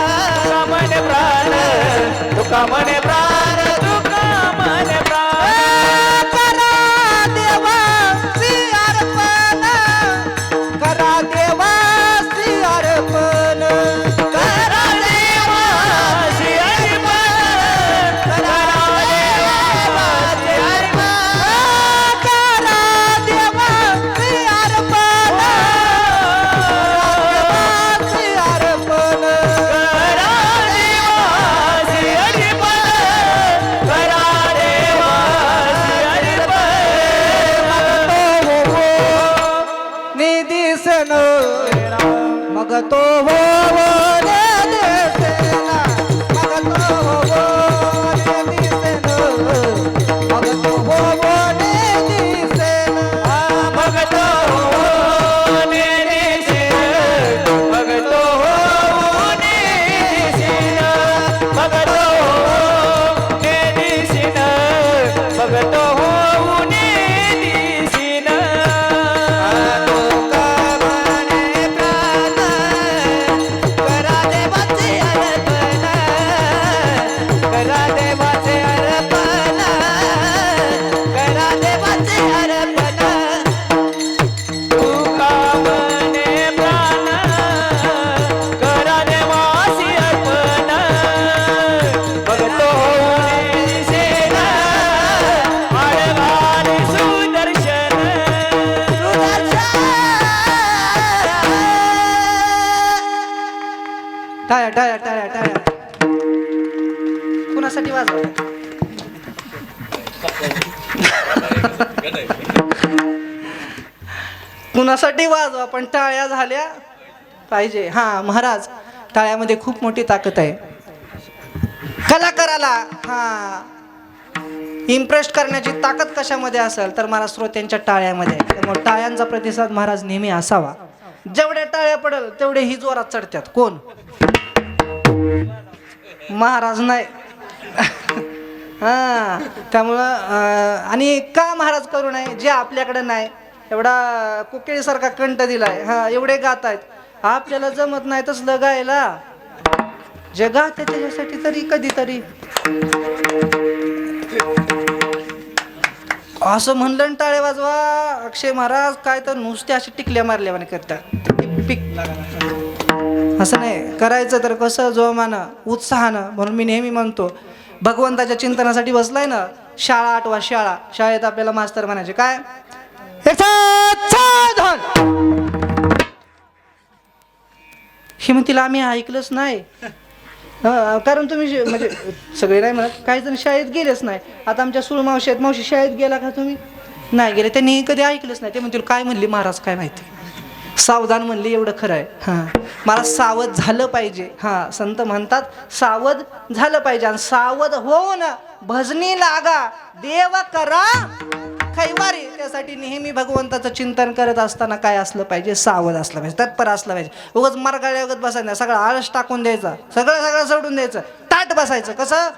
तुका म्हणे प्राण, तुका म्हणे प्राण, तुका म्हणे प्राण. करा देवासी अर्पण, करा देवासी अर्पण, करा देवासी अर्पण, करा देवासी अर्पण, करा देवासी अर्पण, देवासी अर्पण, करा देवासी अर्पण, करा देवासी अर्पण. निदिसन मग तो हो निदिसन, मग तो हो निदिसन, मग तो हो निदिसन, मग तो हो निदिसन, मग तो हो निदिसन, मग तो हो निदिसन, मग तो हो निदिसन. तुका म्हणे प्राण, टाळ्या टाळ्या टाळ्या कुणासाठी वाजवा कुणासाठी वाजवा पण टाळ्या झाल्या पाहिजे. हा महाराज, टाळ्यामध्ये खूप मोठी ताकद आहे. कलाकाराला हा इम्प्रेस करण्याची ताकद कशामध्ये असेल तर महाराज श्रोत्यांच्या टाळ्यामध्ये. त्यामुळे टाळ्यांचा प्रतिसाद महाराज नेहमी असावा. जेवढ्या टाळ्या पडेल तेवढे ही जोरात चढतात. कोण? महाराज नाही. हा त्यामुळं आणि का महाराज करू नये जे आपल्याकडे नाही. एवढा कोकिळीसारखा कंठ दिलाय, हा एवढे गात आहेत, आपल्याला जमत नाही तसलं गायला. जगात त्याच्यासाठी तरी कधीतरी असं म्हणलं आणि टाळे वाजवा. अक्षय महाराज काय तर नुसते असे टिकल्या मारल्या म्हणे करतात. असं नाही करायचं तर कसं जोमानं उत्साहानं. म्हणून मी नेहमी म्हणतो भगवंताच्या चिंतनासाठी बसलाय ना, शाळा आठवा. शाळेत आपल्याला मास्तर म्हणायचे काय, हे मग तिला आम्ही ऐकलंच नाही. कारण तुम्ही म्हणजे सगळे नाही म्हणत, काही जण शाळेत गेलेच नाही. आता आमच्या सूळ मावशी आहेत, मावशी शाळेत गेला का तुम्ही? नाही गेले. त्यांनी कधी ऐकलंच नाही. ते म्हणतील काय म्हणली महाराज काय माहिती. सावधान म्हणली एवढं खरं आहे. हां मला सावध झालं पाहिजे. हां संत म्हणतात सावध झालं पाहिजे. आणि सावध होऊन भजनी लागा देव करा कैवारी. त्यासाठी नेहमी भगवंताचं चिंतन करत असताना काय असलं पाहिजे, सावध असलं पाहिजे, तत्पर असलं पाहिजे. उगाच मरगाळ्या वगैरे बसायचं नाही, सगळं आळस टाकून द्यायचा, सगळं सोडून द्यायचं, ताट बसायचं. कसं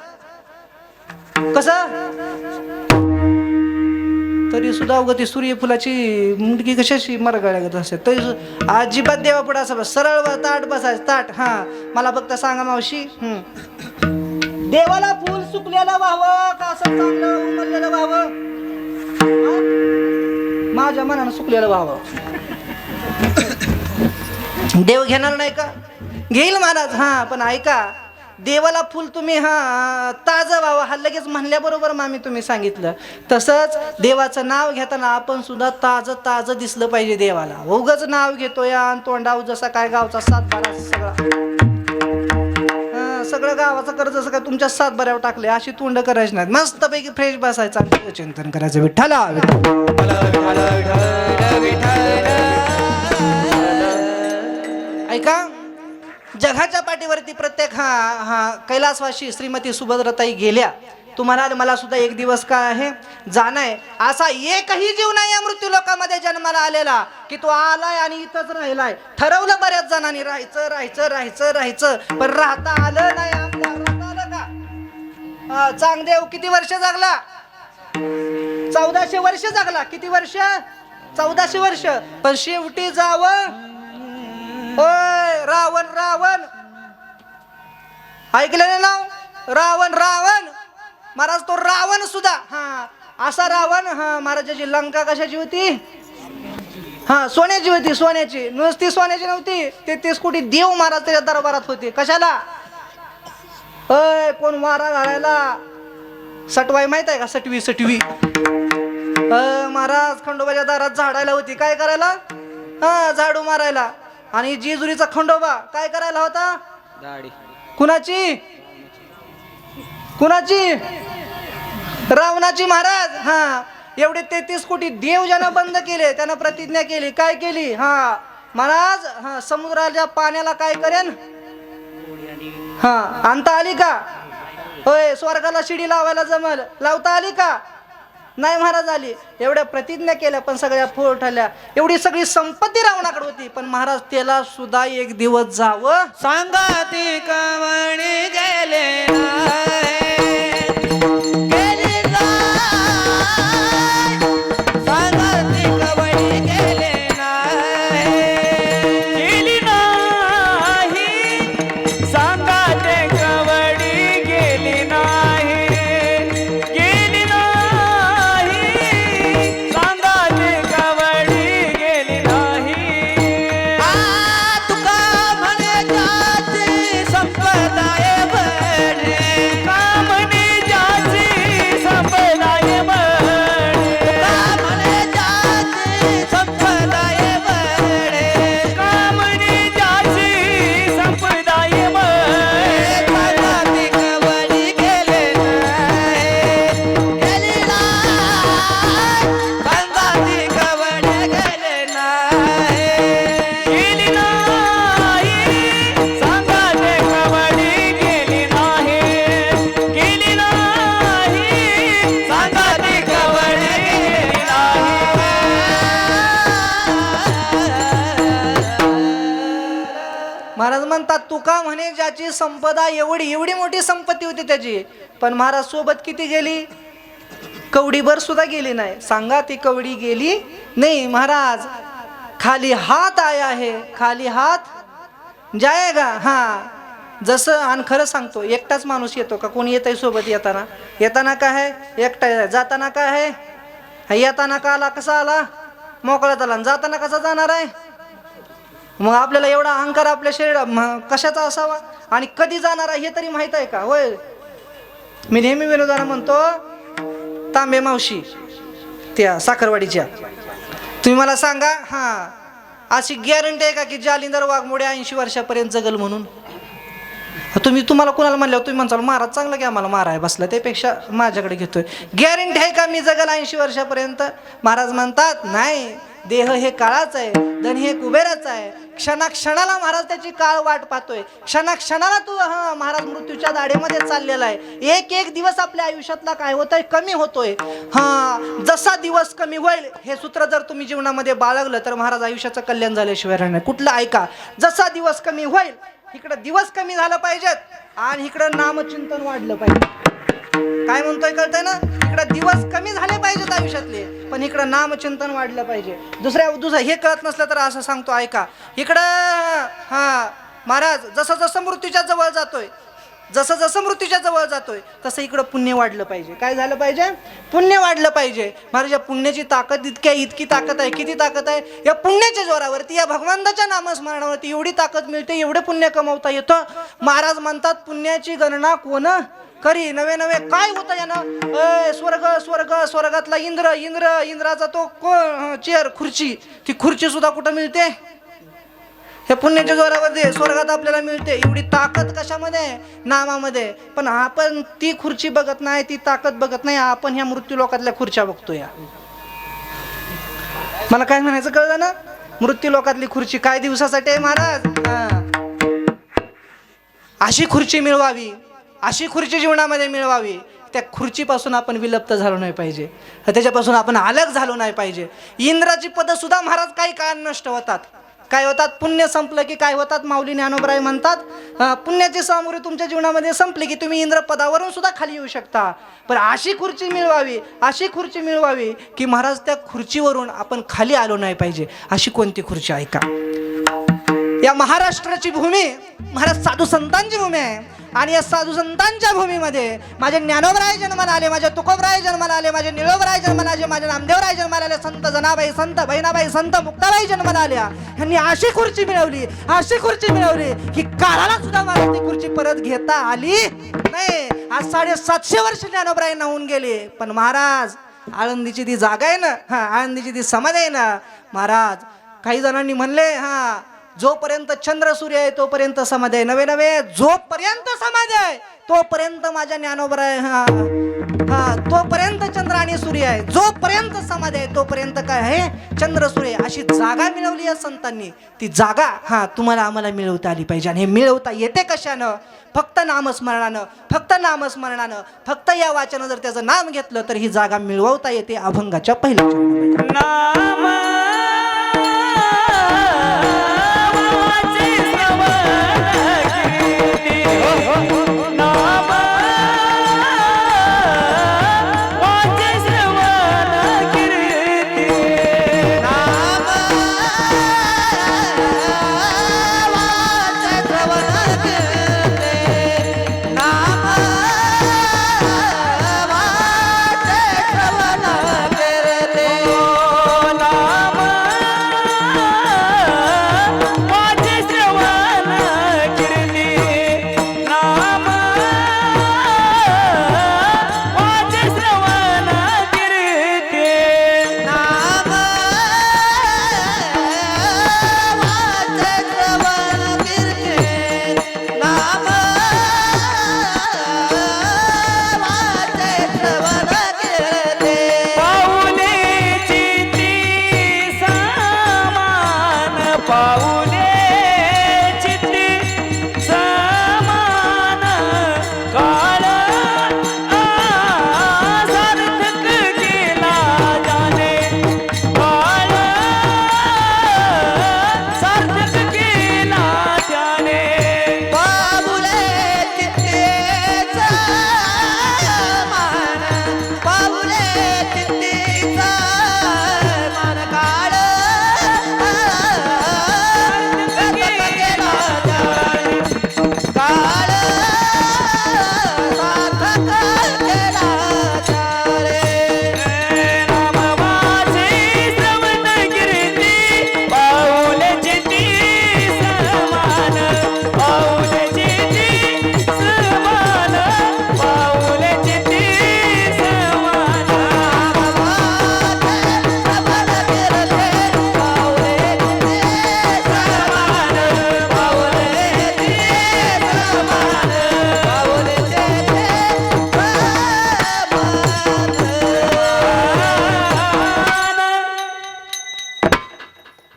तरी सुद्धा उगती सूर्यफुलाची मुंडकी कशाशी मरगाळ्यागत असते तरी अजिबात देवा पुढे असं सरळ ताट बसायचं. ताट हा मला फक्त सांगा मावशी, देवाला फुल सुकलेलं व्हावं का असं चांगलं उमललेलं व्हावं? माझ्या मनानं सुकलेलं व्हावं. देव घेणार नाही का? घेईल महाराज. हा पण ऐका, देवाला फुल तुम्ही हा ताजं व्हावं हा लगेच म्हणल्याबरोबर मामी तुम्ही सांगितलं. तसंच देवाचं नाव घेताना आपण सुद्धा ताजं दिसलं पाहिजे देवाला. उगाच नाव घेतोय आणि तोंडाव जसा काय गावचा सातबारा सगळं गावाचं कर्ज जसं काय तुमच्या सातबाऱ्यावर टाकले अशी तोंड करायची नाहीत. मस्तपैकी फ्रेश बसायचं आणि चिंतन करायचं. विठ्ठला ऐका, जगाच्या पाठीवरती प्रत्येक हा कैलासवासी श्रीमती सुभद्राताई गेल्या. तुम्हाला मला सुद्धा एक दिवस काय आहे जाणं आहे. असा एकही जीव नाही या मृत्यू लोकांमध्ये जन्माला आलेला की तो आलाय आणि इथंच राहिलाय. ठरवलं बऱ्याच जणांनी राहायचं पण राहता आलं नाही. राहता आलं का? चांगदेव किती वर्ष जगला? 1400 वर्ष जगला. किती वर्ष? 1400 वर्ष. पण शेवटी जावं होय रावण ऐकलेलं नाव? रावण महाराज. तो रावण सुद्धा असा रावण महाराजाची लंका कशाची होती? सोन्याची होती. सोन्याची नुसती सोन्याची नव्हती. 33 कोटी देव महाराज त्याच्या दरबारात होते. कशाला? कोण वारा घालायला? सटवाई माहित आहे का? सटवी महाराज खंडोबाच्या दारात झाडायला होती. काय करायला? झाडू मारायला. आणि जेजुरीचा खंडोबा काय करायला होता? दाढी. कुणाची? रावणाची महाराज. एवढे 33 कोटी देव ज्यानं बंद केले त्यानं प्रतिज्ञा केली. काय केली? महाराज समुद्राच्या पाण्याला काय करेन? आणता आली का? होय. स्वर्गाला शिडी लावायला जमल, लावता आली का? नाही महाराज आली. एवढ्या प्रतिज्ञा केल्या पण सगळ्या फोड ठरल्या. एवढी सगळी संपत्ती रावणाकडे होती पण महाराज त्याला सुद्धा एक दिवस जावं सांगाती कवणी गेले म्हणतात तुका म्हणे ज्याची संपदा एवढी एवढी मोठी संपत्ती होती त्याची, पण महाराज सोबत किती गेली? कवडीभर सुद्धा गेली नाही. सांगा ती कवडी गेली नाही. महाराज खाली हात आया है, खाली हात जाएगा. हा जसं, आणि खरं सांगतो, एकटाच माणूस येतो का? कोणी येतंय सोबत? येताना येताना काय आहे एकटा, जाताना काय आहे? येताना का आला, कसा आला? मोकळा आला. जाताना कसा जाणार आहे? मग आपल्याला एवढा अहंकार आपल्या शरीरात कशाचा असावा? आणि कधी जाणार आहे हे तरी माहित आहे का? होय, मी नेहमी विनोदानं म्हणतो, तांबे मावशी त्या साखरवाडीच्या, तुम्ही मला सांगा, हा अशी गॅरंटी आहे का की जालिंदर वाघमोडे 80 वर्षापर्यंत जगल म्हणून? तुम्हाला कोणाला म्हणल्यावर तुम्ही म्हणसाल महाराज चांगलं की आम्हाला माराय बसला, त्यापेक्षा माझ्याकडे घेतोय. गॅरंटी आहे का मी जगल 80 वर्षापर्यंत? महाराज म्हणतात नाही, देह हे काळाच आहे, धन हे कुबेराच आहे. क्षणाक्षणाला महाराज त्याची काळ वाट पाहतोय. क्षणाक्षणाला तू महाराज मृत्यूच्या दाढेमध्ये चाललेला आहे. एक एक दिवस आपल्या आयुष्यातला काय होतोय? कमी होतोय. जसा दिवस कमी होईल, हे सूत्र जर तुम्ही जीवनामध्ये बाळगलं तर महाराज आयुष्याचं कल्याण झाल्याशिवाय राहणार. कुठलं ऐका, जसा दिवस कमी होईल, इकडं दिवस कमी झालं पाहिजेत आणि इकडं नामचिंतन वाढलं पाहिजे. काय म्हणतोय कळतंय ना? इकडं दिवस कमी झाले पाहिजेत आयुष्यातले, पण इकडं नामचिंतन वाढलं पाहिजे. दुसरं हे कळत नसलं तर असं सांगतो ऐका. इकडं महाराज जसं जसं मृत्यूच्या जवळ जातोय, जसं जसं मृत्यूच्या जवळ जातोय, तसं इकडं पुण्य वाढलं पाहिजे. काय झालं पाहिजे? पुण्य वाढलं पाहिजे. महाराज या पुण्याची ताकद इतकी ताकद आहे. किती ताकद आहे? या पुण्याच्या जोरावरती, या भगवंताच्या नामस्मरणावरती एवढी ताकद मिळते, एवढे पुण्य कमवता येतं. महाराज म्हणतात पुण्याची गणना कोण करी? नवे नवे काय होतं यानं? स्वर्ग स्वर्ग स्वर्गातला इंद्र इंद्र इंद्राचा तो चेअर खुर्ची, ती खुर्ची सुद्धा कुठं मिळते? हे पुण्याच्या जोरावर स्वर्गात आपल्याला मिळते. एवढी ताकद कशामध्ये? नामामध्ये. पण आपण ती खुर्ची बघत नाही, ती ताकद बघत नाही. आपण ह्या मृत्यू लोकातल्या खुर्च्या बघतोय. मला काय म्हणायचं कळलं ना? मृत्यू लोकातली खुर्ची काय दिवसासाठी आहे महाराज? अशी खुर्ची मिळवावी, अशी खुर्ची जीवनामध्ये मिळवावी. त्या खुर्चीपासून आपण विलुप्त झालो नाही पाहिजे, त्याच्यापासून आपण अलग झालो नाही पाहिजे. इंद्राची पद सुद्धा महाराज काही काळ नष्ट होतात. काय होतात? पुण्य संपलं की काय होतात? माऊली ज्ञानोबराय म्हणतात, पुण्याची सामुग्री तुमच्या जीवनामध्ये संपली की तुम्ही इंद्र पदावरून सुद्धा खाली येऊ शकता. पण अशी खुर्ची मिळवावी, अशी खुर्ची मिळवावी की महाराज त्या खुर्चीवरून आपण खाली आलो नाही पाहिजे. अशी कोणती खुर्ची? ऐका, या महाराष्ट्राची भूमी महाराज साधू संतांची भूमी आहे. आणि या साधू संतांच्या भूमीमध्ये माझे ज्ञानोबराय जन्माला आले, माझे तुकोबराय जन्माला आले, माझे निळोबराय जन्माला आले, माझे नामदेवराय जन्माला आले, संत जनाबाई, संत बहिणाबाई, संत मुक्ताबाई जन्माला आल्या. ह्यांनी अशी खुर्ची मिळवली, अशी खुर्ची मिळवली की काळाला सुद्धा मला ती खुर्ची परत घेता आली नाही. आज 750 वर्ष ज्ञानोबराय होऊन गेले, पण महाराज आळंदीची ती जागा आहे ना, आळंदीची ती समाधी आहे ना महाराज. काही जणांनी म्हणले जोपर्यंत चंद्र सूर्य आहे तोपर्यंत समाधी आहे. नवे नवे जोपर्यंत समाधी आहे तोपर्यंत माझ्या ज्ञानोबराय, तोपर्यंत चंद्र आणि सूर्य आहे. जोपर्यंत समाधी आहे तोपर्यंत काय आहे? चंद्र सूर्य. अशी जागा मिळवली या संतांनी. ती जागा तुम्हाला आम्हाला मिळवता आली पाहिजे. आणि हे मिळवता येते कशानं? फक्त नामस्मरणानं, फक्त नामस्मरणानं, फक्त या वाचनानं जर त्याचं नाम घेतलं तर ही जागा मिळवता येते अभंगाच्या पहिल्या चरणामध्ये. ना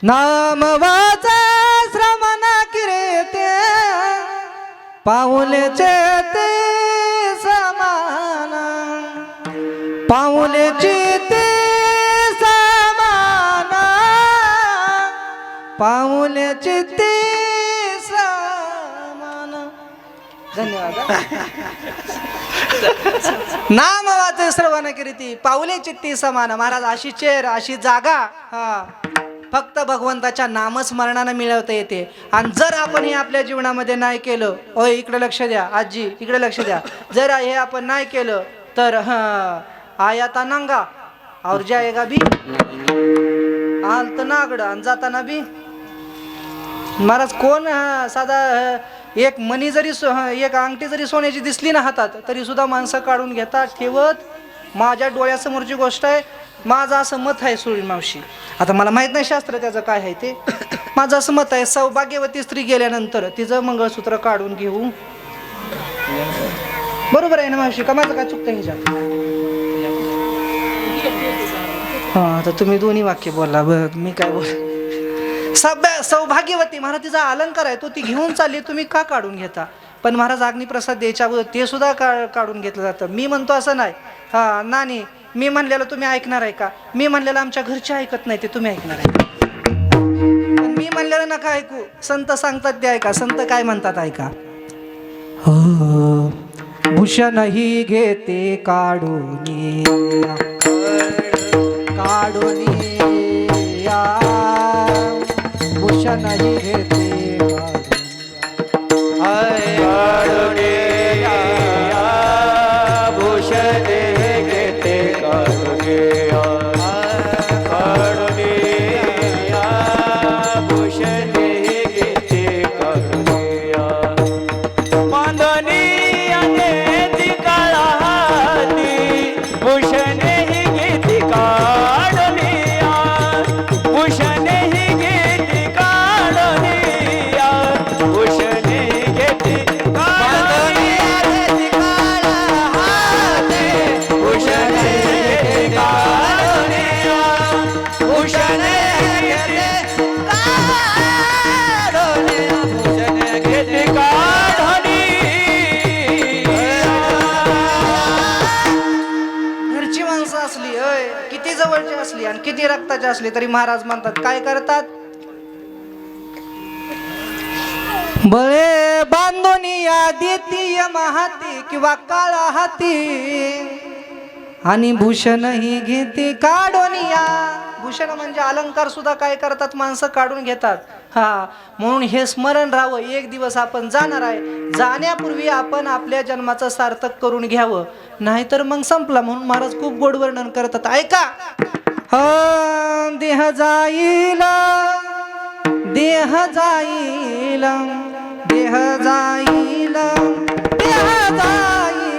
नाम वाचा श्रवण कीर्ते पाऊलेचे ते समान पाऊलेची ते समान पाऊलेची ते समान. धन्यवाद. नाम वाचे श्रवण कीर्ती पाऊले चित्ती समान. महाराज अशी चेर अशी जागा हा फक्त भगवंताच्या नामस्मरणानं मिळवता येते. आणि जर आपण हे आपल्या जीवनामध्ये नाही केलं, ओय इकडे लक्ष द्या, आजी इकडे लक्ष द्या, जर हे आपण नाही केलं तर आयाता नांगा और जाएगा भी आल तर नागड आणि जाताना बी. महाराज कोण साधा एक मणी जरी एक अंगठी जरी सोन्याची दिसली ना हातात तरी सुद्धा माणसं काढून घेतात ठेवत. माझ्या डोळ्यासमोरची गोष्ट आहे. माझं असं मत आहे सुळी मावशी, आता मला माहित नाही शास्त्र त्याचं काय आहे ते, माझं असं मत आहे सौभाग्यवती स्त्री गेल्यानंतर तिचं मंगळसूत्र काढून घेऊ. बरोबर आहे ना मावशी, का माझं काय चुकतं ह्याच्यात? हा आता तुम्ही दोन्ही वाक्य बोलला बघ मी काय बोल. सौभाग्यवती महाराज तिचा अलंकार आहे तो ती घेऊन चालली, तुम्ही का काढून घेता? पण महाराज अग्निप्रसाद द्यायच्या अगोदर ते सुद्धा काढून घेतलं जातं. मी म्हणतो असं नाही. हा नानी मी म्हणलेलं तुम्ही ऐकणार आहे का? मी म्हणलेलं आमच्या घरचे ऐकत नाही ते तुम्ही ऐकणार आहे. पण मी म्हणलेलं नका ऐकू, संत सांगतात ते ऐका. संत काय म्हणतात ऐका. हो भूषणही घेते काढून काढून भूषणही घेते आणि किती रक्ताचे असले तरी महाराज म्हणतात काय करतात. बळे बांधून या द्वितीय महाती किंवा काळा हाती आणि भूषणही घेते काढून या. भूषण म्हणजे अलंकार सुद्धा काय करतात माणसं काढून घेतात. हा म्हणून हे स्मरण राहावं, एक दिवस आपण जाणार आहे, जाण्यापूर्वी आपण आपल्या जन्माचं सार्थक करून घ्यावं, नाहीतर मग संपला. म्हणून महाराज खूप गोड वर्णन करतात ऐका. देह जाईल देह जाईल देह जाईल देह जाईल देह जाईल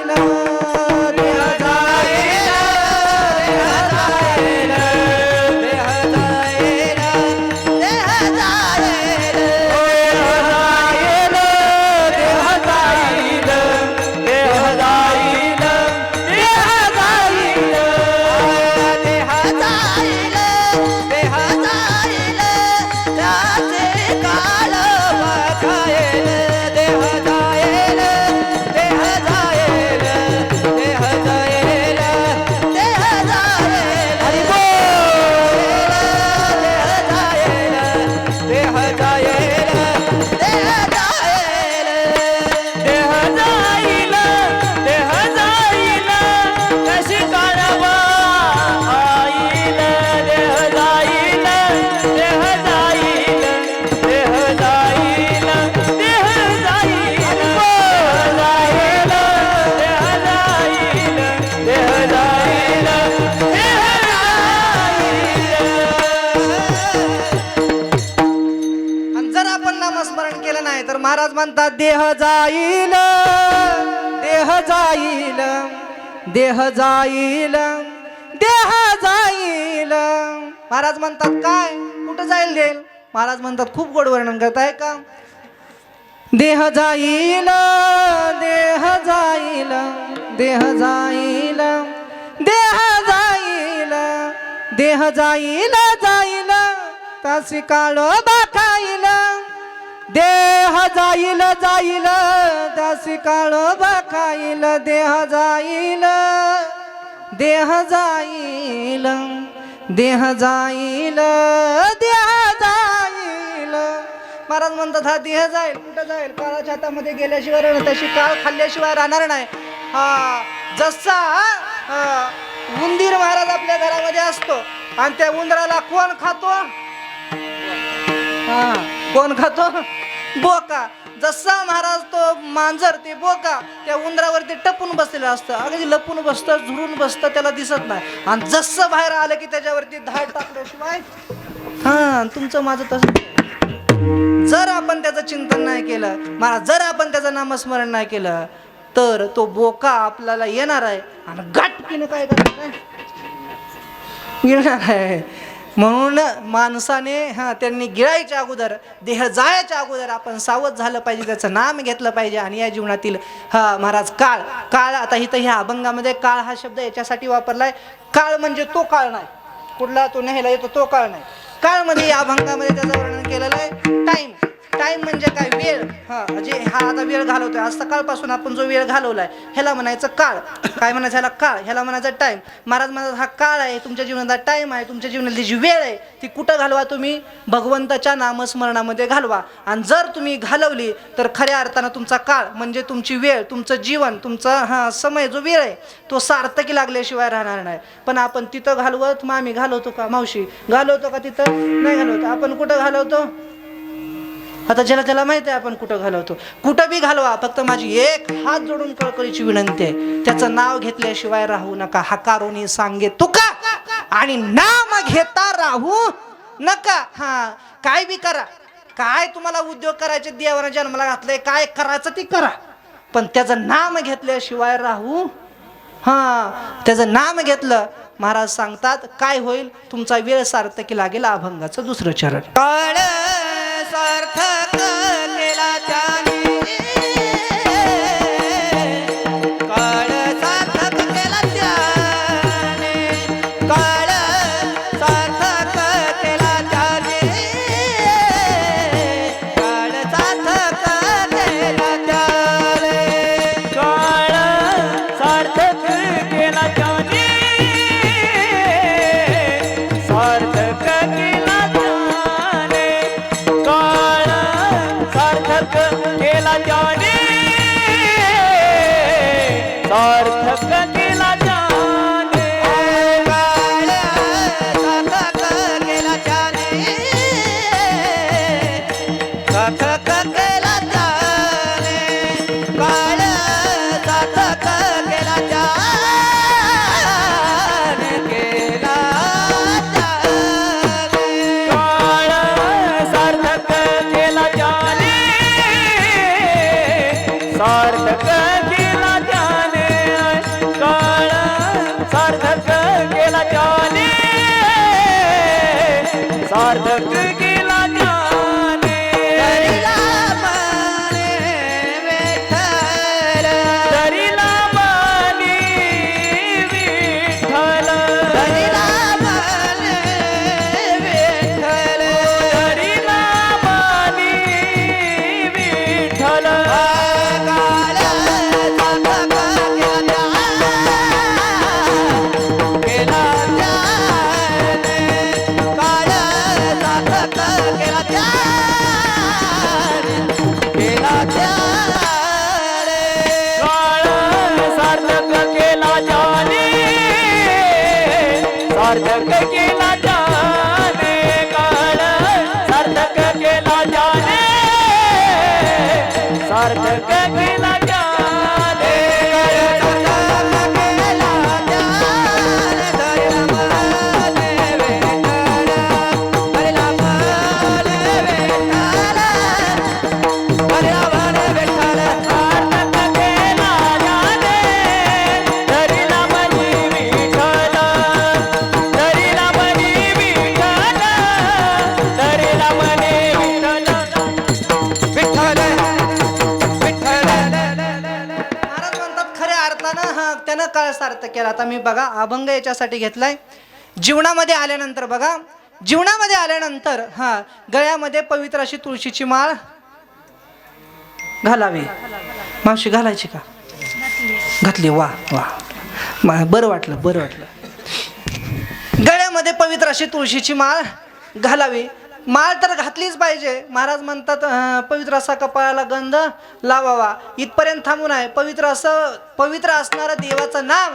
महाराज म्हणतात देह जाईल देह जाईल देह जाईल देह जाईल. महाराज म्हणतात काय कुठं जाईल देईल? महाराज म्हणतात खूप गोड वर्णन करताय का. देह जाईल देह जाईल देह जाईल देह जाईल देह जाईल जाईल तासी काळोबा खाईल देह जाईल जाईल तासी काळोबा खाईल देह जाईल देह जाईल देह जाईल देह जाईल महाराज म्हणतात हा देह जाईल कुठं जाईल काळाच्या हातामध्ये गेल्याशिवाय राहणार तशी काळ खाल्ल्याशिवाय राहणार नाही हा जसा उंदीर महाराज आपल्या घरामध्ये असतो आणि त्या उंदराला कोण खातो हा कोण खातो बोका जसा महाराज तो मांजर ते बोका त्या उंदरावरती टपून बसलेलं असतं अगदी लपून बसतं झुरून बसतं त्याला दिसत नाही आणि जसं बाहेर आलं की त्याच्यावरती धाड टाकल्याशिवाय हा तुमचं माझं तसं जर आपण त्याचं चिंतन नाही केलं महाराज जर आपण त्याचं नामस्मरण नाही केलं तर तो बोका आपल्याला येणार आहे आणि गाठकीनं काय करणार आहे येणार आहे म्हणून माणसाने त्यांनी गिळायच्या अगोदर देह जायच्या अगोदर आपण सावध झालं पाहिजे त्याचं नाम घेतलं पाहिजे आणि या जीवनातील महाराज काळ काळ आता इथं ह्या अभंगामध्ये काळ हा शब्द याच्यासाठी वापरलाय काळ म्हणजे तो काळ नाही कुठला तो न्यायला येतो तो काळ नाही काळ मध्ये या अभंगामध्ये त्याचं वर्णन केलेलं आहे टाइम टाइम म्हणजे काय वेळ म्हणजे हा आता वेळ घालवतोय आज सकाळपासून आपण जो वेळ घालवलाय ह्याला म्हणायचं काळ काय म्हणायचं ह्याला काळ ह्याला म्हणायचं टाइम महाराज म्हणतात हा काळ आहे तुमच्या जीवनाचा टाइम आहे तुमच्या जीवनातली जी वेळ आहे ती कुठं घालवा तुम्ही भगवंताच्या नामस्मरणामध्ये घालवा आणि जर तुम्ही घालवली तर खऱ्या अर्थानं तुमचा काळ म्हणजे तुमची वेळ तुमचं जीवन तुमचा समय जो वेळ आहे तो सार्थकी लागल्याशिवाय राहणार नाही पण आपण तिथं घालवत मग आम्ही घालवतो का मावशी घालवतो का तिथं नाही घालवतो आपण कुठं घालवतो आता ज्याला माहिती आहे आपण कुठं घालवतो कुठं बी घालवा फक्त माझी एक हात जोडून कळकळीची विनंती आहे त्याचं नाव घेतल्याशिवाय राहू नका हकारोनी सांगे तुका आणि नाम घेता राहू नका काय बी करा काय तुम्हाला उद्योग करायचे देवाने जन्माला घातलंय काय करायचं ते करा पण त्याचं नाम घेतल्याशिवाय राहू त्याचं नाम घेतलं महाराज सांगतात काय होईल तुमचा वेळ सार्थकी लागेल अभंगाचं दुसरं चरण काळ सार्थक केला त्याने काळ सार्थक केला त्याने काळ सार्थक केला त्याने काळ सार्थक केला त्याने काळ सार्थक केला त्याने सार्थक केला त्याने काळ सार्थक केला त्याने सार्थक केला त्याने काळ सार्थक केला त्याने सार्थक केला त्याने काळ सार्थक केला त्याने केला त्याने काळ सार्थक केला त्याने सार्थक केला त्याने काळ सार्थक केला त्याने सार्थक केला त्याने दरीला माने विठ्ठल दरीला माने विठ्ठल दरीला माने विठ्ठल दरीला माने विठ्ठल काळ सार्थक केला त्याने केला त्याने काळ सार्थक केला त्याने सार्थक केला त्याने काळ सार्थक केला त्याने सार्थक केला त्याने सार्थक केला त्याने दरीला मनी विठ्ठल दरीला मनी विठ्ठल दरीला मनी विठ्ठल विठ्ठल विठ्ठल महाराज म्हणतात खऱ्या अर्थानं त्यानं काळ सार्थक केला आता मी बघा अभंग याच्यासाठी घेतलाय जीवनामध्ये आल्यानंतर बघा जीवनामध्ये आल्यानंतर गळ्यामध्ये पवित्र अशी तुळशीची माळ घालावी. मावशी घालायची का? घातली. वा वा, बरं वाटलं, बरं वाटलं. गळ्यामध्ये पवित्र अशी तुळशीची माळ घालावी. माळ तर घातलीच पाहिजे. महाराज म्हणतात पवित्र असा कपाळाला गंध लावावा. इथपर्यंत थांबून आहे. पवित्र असणारं देवाचं नाम,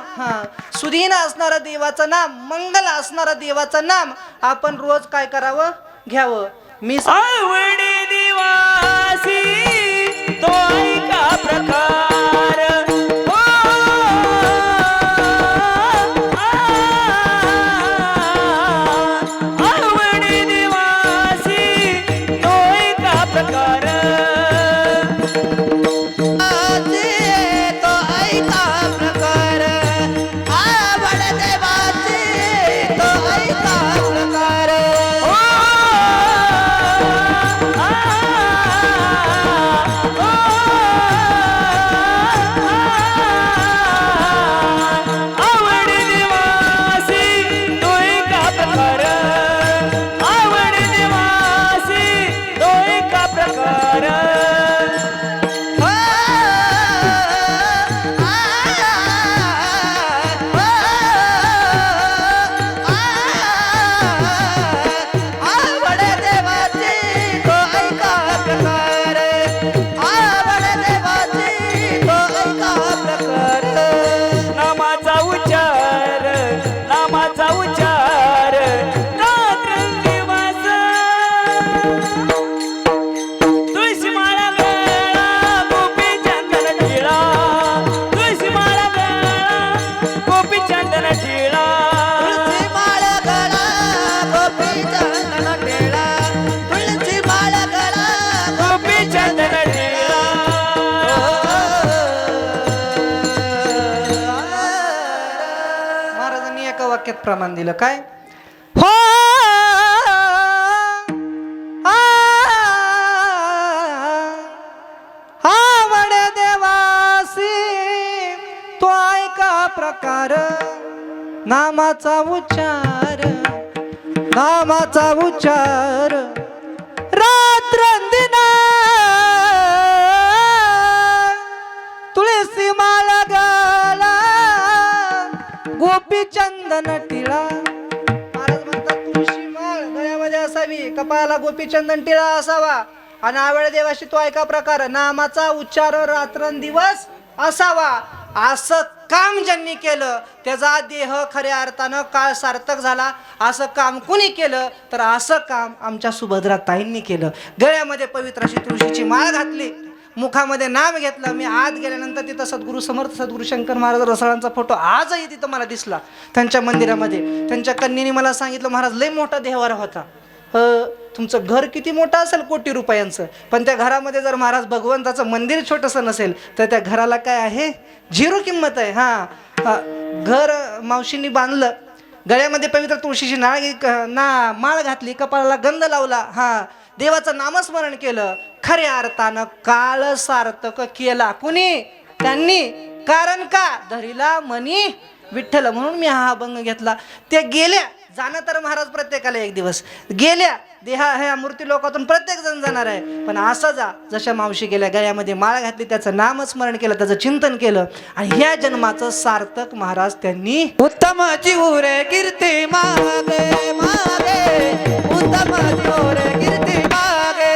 सुधीन असणारं देवाचं नाम, मंगल असणारं देवाचं नाम आपण रोज काय करावं? घ्यावं. मी आवडी दिवासी तो ऐका प्रकार हो. आवडी दिवासी तो ऐका प्रकार तो ऐका प्रकार, आवड देवाची तो ऐका प्रकार. हो. आवडी दिवासी तो ऐका प्रकार, आवडी दिवासी तो ऐका प्रकार. आवड देवाची तो ऐका प्रकार, आवड देवाची तो ऐका प्रकार. नामाचा उच्चार, नामाचा उच्चार रात्रंदिवस. तुळशी माळा गळा, गोपी चंदन टिळा. तुळशी माळा गळा, गोपी चंदन टिळा. तुळशी माळ गळा, गोपी चंदन टिळा. तुळशी माळ गळा, गोपी चंदन टिळा. महाराजांनी एका वाक्यात प्रमाण दिलं. काय? हो आवड देवासी तो ऐका प्रकार, नामाचा उच्चार, नामाचा उच्चार रात्रंदिना. तुळशी माळा गळा, गोपी चंदन टिळा. महाराज म्हणतात तुळशी माळ गळ्यामध्ये असावी, कपाळाला गोपी चंदन टिळा असावा, आणि आवड देवाशी तो ऐका प्रकार, नामाचा उच्चार रात्रंदिवस असावा. असं काम ज्यांनी केलं त्याचा देह खऱ्या अर्थानं काळ सार्थक झाला. असं काम कुणी केलं तर असं काम आमच्या सुभद्राताईंनी केलं. गळ्यामध्ये पवित्र अशी तुळशीची माळ घातली, मुखामध्ये नाम घेतलं. मी आत गेल्यानंतर तिथं सद्गुरू समर्थ सद्गुरू शंकर महाराज रसाळांचा फोटो आजही तिथं मला दिसला त्यांच्या मंदिरामध्ये. त्यांच्या कन्येने मला सांगितलं, महाराज लय मोठा देवारा होता. तुमचं घर किती मोठं असेल, कोटी रुपयांचं, पण त्या घरामध्ये जर महाराज भगवंताचं मंदिर छोटंसं नसेल तर त्या घराला काय आहे? झिरो किंमत आहे. घर मावशींनी बांधलं, गळ्यामध्ये पवित्र तुळशीची माळ घातली, कपाळाला गंध लावला, देवाचं नामस्मरण केलं. खऱ्या अर्थानं काळ सार्थक केला. कुणी? त्यांनी. कारण का? धरीला मनी विठ्ठल. म्हणून मी हा अभंग घेतला. ते गेल्या, जाणं तर महाराज प्रत्येकाला एक दिवस गेल्या, देहा ह्या मूर्ती लोकातून प्रत्येक जण जाणार आहे. पण असं जा जशा मावशी गेल्या, गळ्यामध्ये माळ घातली, त्याचं नामस्मरण केलं, त्याचं चिंतन केलं, आणि ह्या जन्माचं सार्थक महाराज त्यांनी. उत्तम जीवरे कीर्ती मागे मागे, उत्तम जीवरे कीर्ती मागे,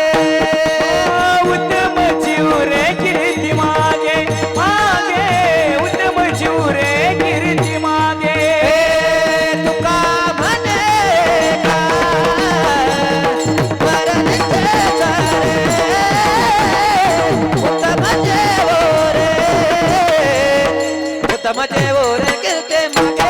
उत्तम जीवरे कीर्ती मागे मागे, उत्तम जीवरे कीर्ती मागे. तुका म्हणे का वरणचे सारे, उत्तम जेवरे, उत्तम जेवरे कीर्ती मागे.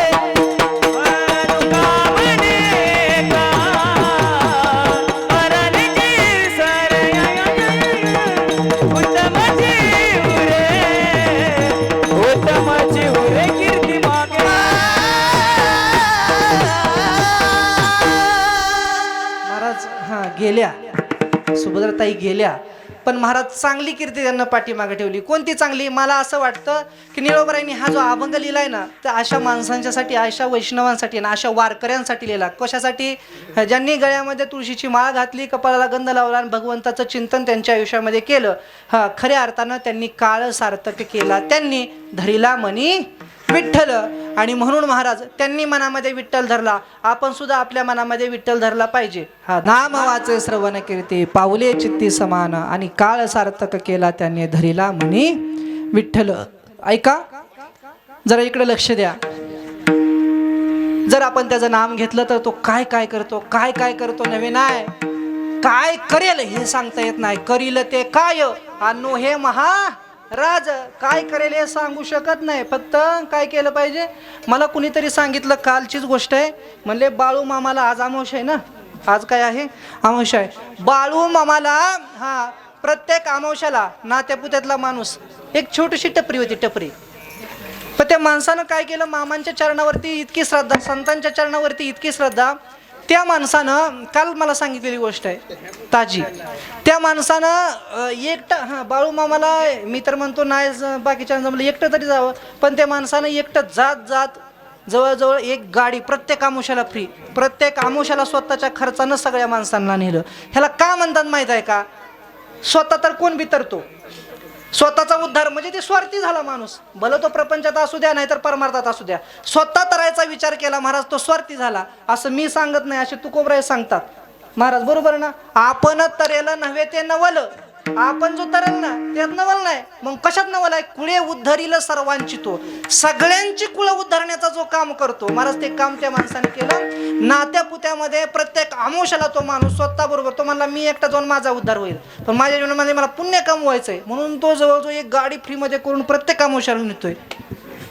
गेल्या, सुभद्राताई गेल्या, पण महाराज चांगली कीर्ती त्यांना पाठीमागे ठेवली. कोणती चांगली? मला असं वाटतं की निळोबारायांनी हा जो अभंग लिहिलाय ना, तर अशा माणसांच्यासाठी, अशा वैष्णवांसाठी ना, अशा वारकऱ्यांसाठी लिहिला. कशासाठी? ज्यांनी गळ्यामध्ये तुळशीची माळ घातली, कपाळाला गंध लावला आणि भगवंताचं चिंतन त्यांच्या आयुष्यामध्ये केलं. खऱ्या अर्थानं त्यांनी काळ सार्थक केला. त्यांनी धरिला मनी विठ्ठल. आणि म्हणून महाराज त्यांनी मनामध्ये विठ्ठल धरला. आपण सुद्धा आपल्या मनामध्ये विठ्ठल धरला पाहिजे. नाम वाचे श्रवण कीर्ती, पाऊले चित्ती समान, आणि काळ सार्थक केला त्यांनी धरिला मनी विठ्ठल. ऐका जरा इकडे लक्ष द्या. जर आपण त्याचं नाम घेतलं तर तो काय काय करतो, काय काय करतो नव्हे नाही, काय करेल हे सांगता येत नाही. करील ते काय अनो हे महाराज, काय करेल हे सांगू शकत नाही. फक्त काय केलं पाहिजे? मला कुणीतरी सांगितलं, कालचीच गोष्ट आहे, म्हणले बाळू मामाला आज अमावस्या आहे ना, आज काय आहे? अमावस्या आहे. बाळू मामाला प्रत्येक अमावस्याला नात्यापुत्यातला माणूस एक छोटीशी टपरी होती, टपरी. पण त्या माणसानं काय केलं? मामांच्या चरणावरती इतकी श्रद्धा, संतांच्या चरणावरती इतकी श्रद्धा, त्या माणसानं, काल मला सांगितलेली गोष्ट आहे ताजी, त्या माणसानं एकटं, बाळू मामाला मी तर म्हणतो नाही बाकीच्या जमलं एकटं तरी जावं, पण त्या माणसानं एकटं जात जात जवळजवळ एक गाडी प्रत्येक आमुष्याला फ्री, प्रत्येक आमुष्याला स्वतःच्या खर्चानं सगळ्या माणसांना नेलं. ह्याला का म्हणतात माहीत आहे का? स्वतः तर कोण बितरतो, स्वतःचा उद्धार म्हणजे ते स्वार्थी झाला माणूस. भलं तो प्रपंचात असू द्या नाही तर परमार्थात असू द्या, स्वतः तरायचा विचार केला महाराज, तो स्वार्थी झाला. असं मी सांगत नाही, असे तुकोबराय सांगतात महाराज, बरोबर ना? आपण तरेल नव्हे ते नवल, आपण जो तरेल ना त्यात नवल नाही, मग कशात नवल आहे? कुळे उद्धरील सर्वांची, तो सगळ्यांची कुळं उद्धरण्याचा जो काम करतो महाराज, ते काम त्या माणसाने केलं. नात्या पुत्यामध्ये प्रत्येक आमोशाला तो माणूस स्वतः बरोबर, तो म्हणला मी एकटा जाऊन माझा उद्धार होईल, पण माझ्या जीवनामध्ये मला पुण्य कमवायचंय, म्हणून तो जवळजवळ एक गाडी फ्रीमध्ये करून प्रत्येक आमोशाला नेतोय.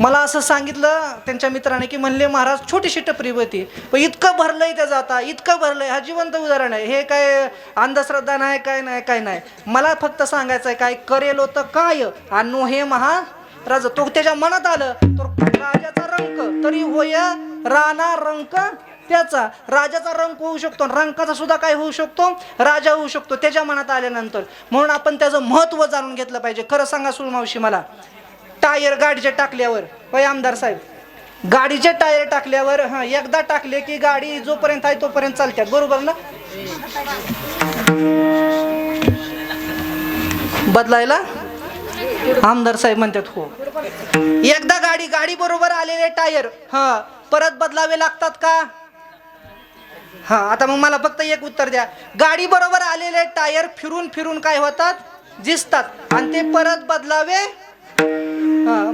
मला असं सांगितलं त्यांच्या मित्राने की म्हणले महाराज छोटीशी टपरी होती, पण इतकं भरलंय त्याचं, आता इतकं भरलंय. हा जिवंत उदाहरण आहे, हे काय अंधश्रद्धा नाही, काय नाही, काय नाही. मला फक्त सांगायचं आहे, काय करेल होतं काय अनु हे महाराज, तो त्याच्या मनात आलं तर राजाचा रंक तरी होय राणा रंक त्याचा. राजाचा रंक होऊ शकतो, रंकाचा सुद्धा काय होऊ शकतो? राजा होऊ शकतो त्याच्या मनात आल्यानंतर. म्हणून आपण त्याचं महत्त्व जाणून घेतलं पाहिजे. खरं सांगा सुरमावशी, मला टायर गाडीचे टाकल्यावर, होय आमदार साहेब, गाडीचे टायर टाकल्यावर एकदा टाकले की गाडी जोपर्यंत आहे तोपर्यंत चालतात, बरोबर ना? बदलायला आमदार साहेब म्हणतात हो. एकदा गाडी बरोबर आलेले टायर परत बदलावे लागतात का? आता मग मला फक्त एक उत्तर द्या. गाडी बरोबर आलेले टायर फिरून फिरून काय होतात? दिसतात, आणि ते परत बदलावे.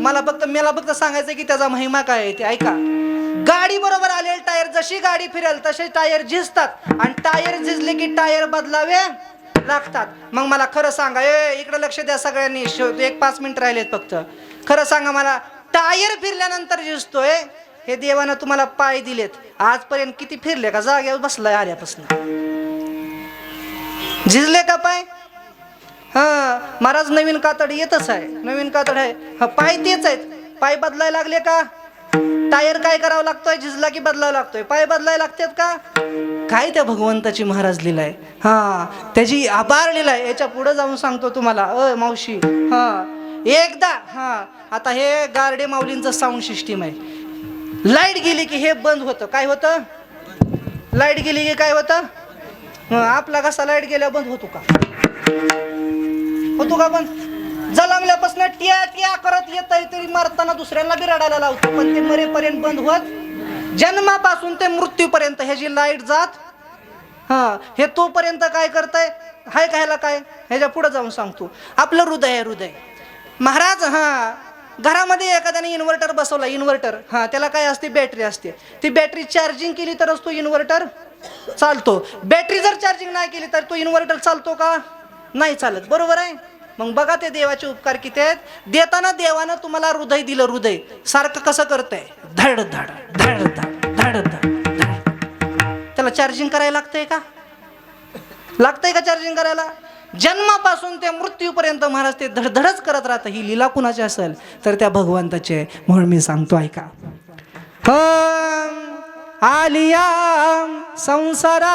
मला फक्त सांगायचं की त्याचा महिमा काय आहे ते ऐका. गाडी बरोबर आलेले टायर, जशी गाडी फिरेल तसे टायर झिजतात, आणि टायर झिजले की टायर बदलावे लागतात. मग मला खरं सांगा, इकडे लक्ष द्या सगळ्यांनी, 1-5 मिनिट राहिलेत फक्त. खरं सांगा मला, टायर फिरल्यानंतर झिजतोय, हे देवानं तुम्हाला पाय दिलेत, आजपर्यंत किती फिरले का? जाग्यावर बसलाय आल्यापासून, झिजले का पाय? महाराज नवीन कातड येतच आहे, नवीन कातड आहे, पाय तेच आहेत, पाय बदलायला लागले का? टायर काय करावं लागतोय? झिजला की बदलावं लागतोय, पाय बदलायला लागतात का? काय त्या भगवंताची महाराज लिलाय, त्याची आभार लिलाय. याच्या पुढे जाऊन सांगतो तुम्हाला मावशी. एकदा आता हे गारडे माऊलींचं साऊंड सिस्टीम आहे. लाईट गेली की हे बंद होतं. काय होतं? लाईट गेली की काय होतं? आपला कसा लाईट गेल्या बंद होतो का? होतो का बंद? जलमल्यापासून टिया टिया करत येत तरी मरताना दुसऱ्यांना बी रडायला लावतो, पण ते मरेपर्यंत बंद होत. जन्मापासून ते मृत्यूपर्यंत ह्याची लाईट जात हे तोपर्यंत काय करताय? हाय कायला काय? ह्याच्या पुढे जाऊन सांगतो. आपलं हृदय आहे, हृदय महाराज. घरामध्ये एखाद्याने इन्व्हर्टर बसवला, इन्व्हर्टर त्याला काय असते? बॅटरी असते. ती बॅटरी चार्जिंग केली तरच तो इन्व्हर्टर चालतो. बॅटरी जर चार्जिंग नाही केली तर तो इन्व्हर्टर चालतो का? नाही चालत, बरोबर आहे. मग बघा ते देवाचे उपकार किती आहेत. देताना देवानं तुम्हाला हृदय दिलं. हृदय सारखं कसं करतंय? धड धड धड धड धड धड. त्याला चार्जिंग करायला लागतंय का? लागतंय का चार्जिंग करायला? जन्मापासून ते मृत्यूपर्यंत महाराज ते धडधडच करत राहतं. ही लीला कुणाची असेल तर त्या भगवंताची आहे. म्हणून मी सांगतो ऐका. आलिया संसारा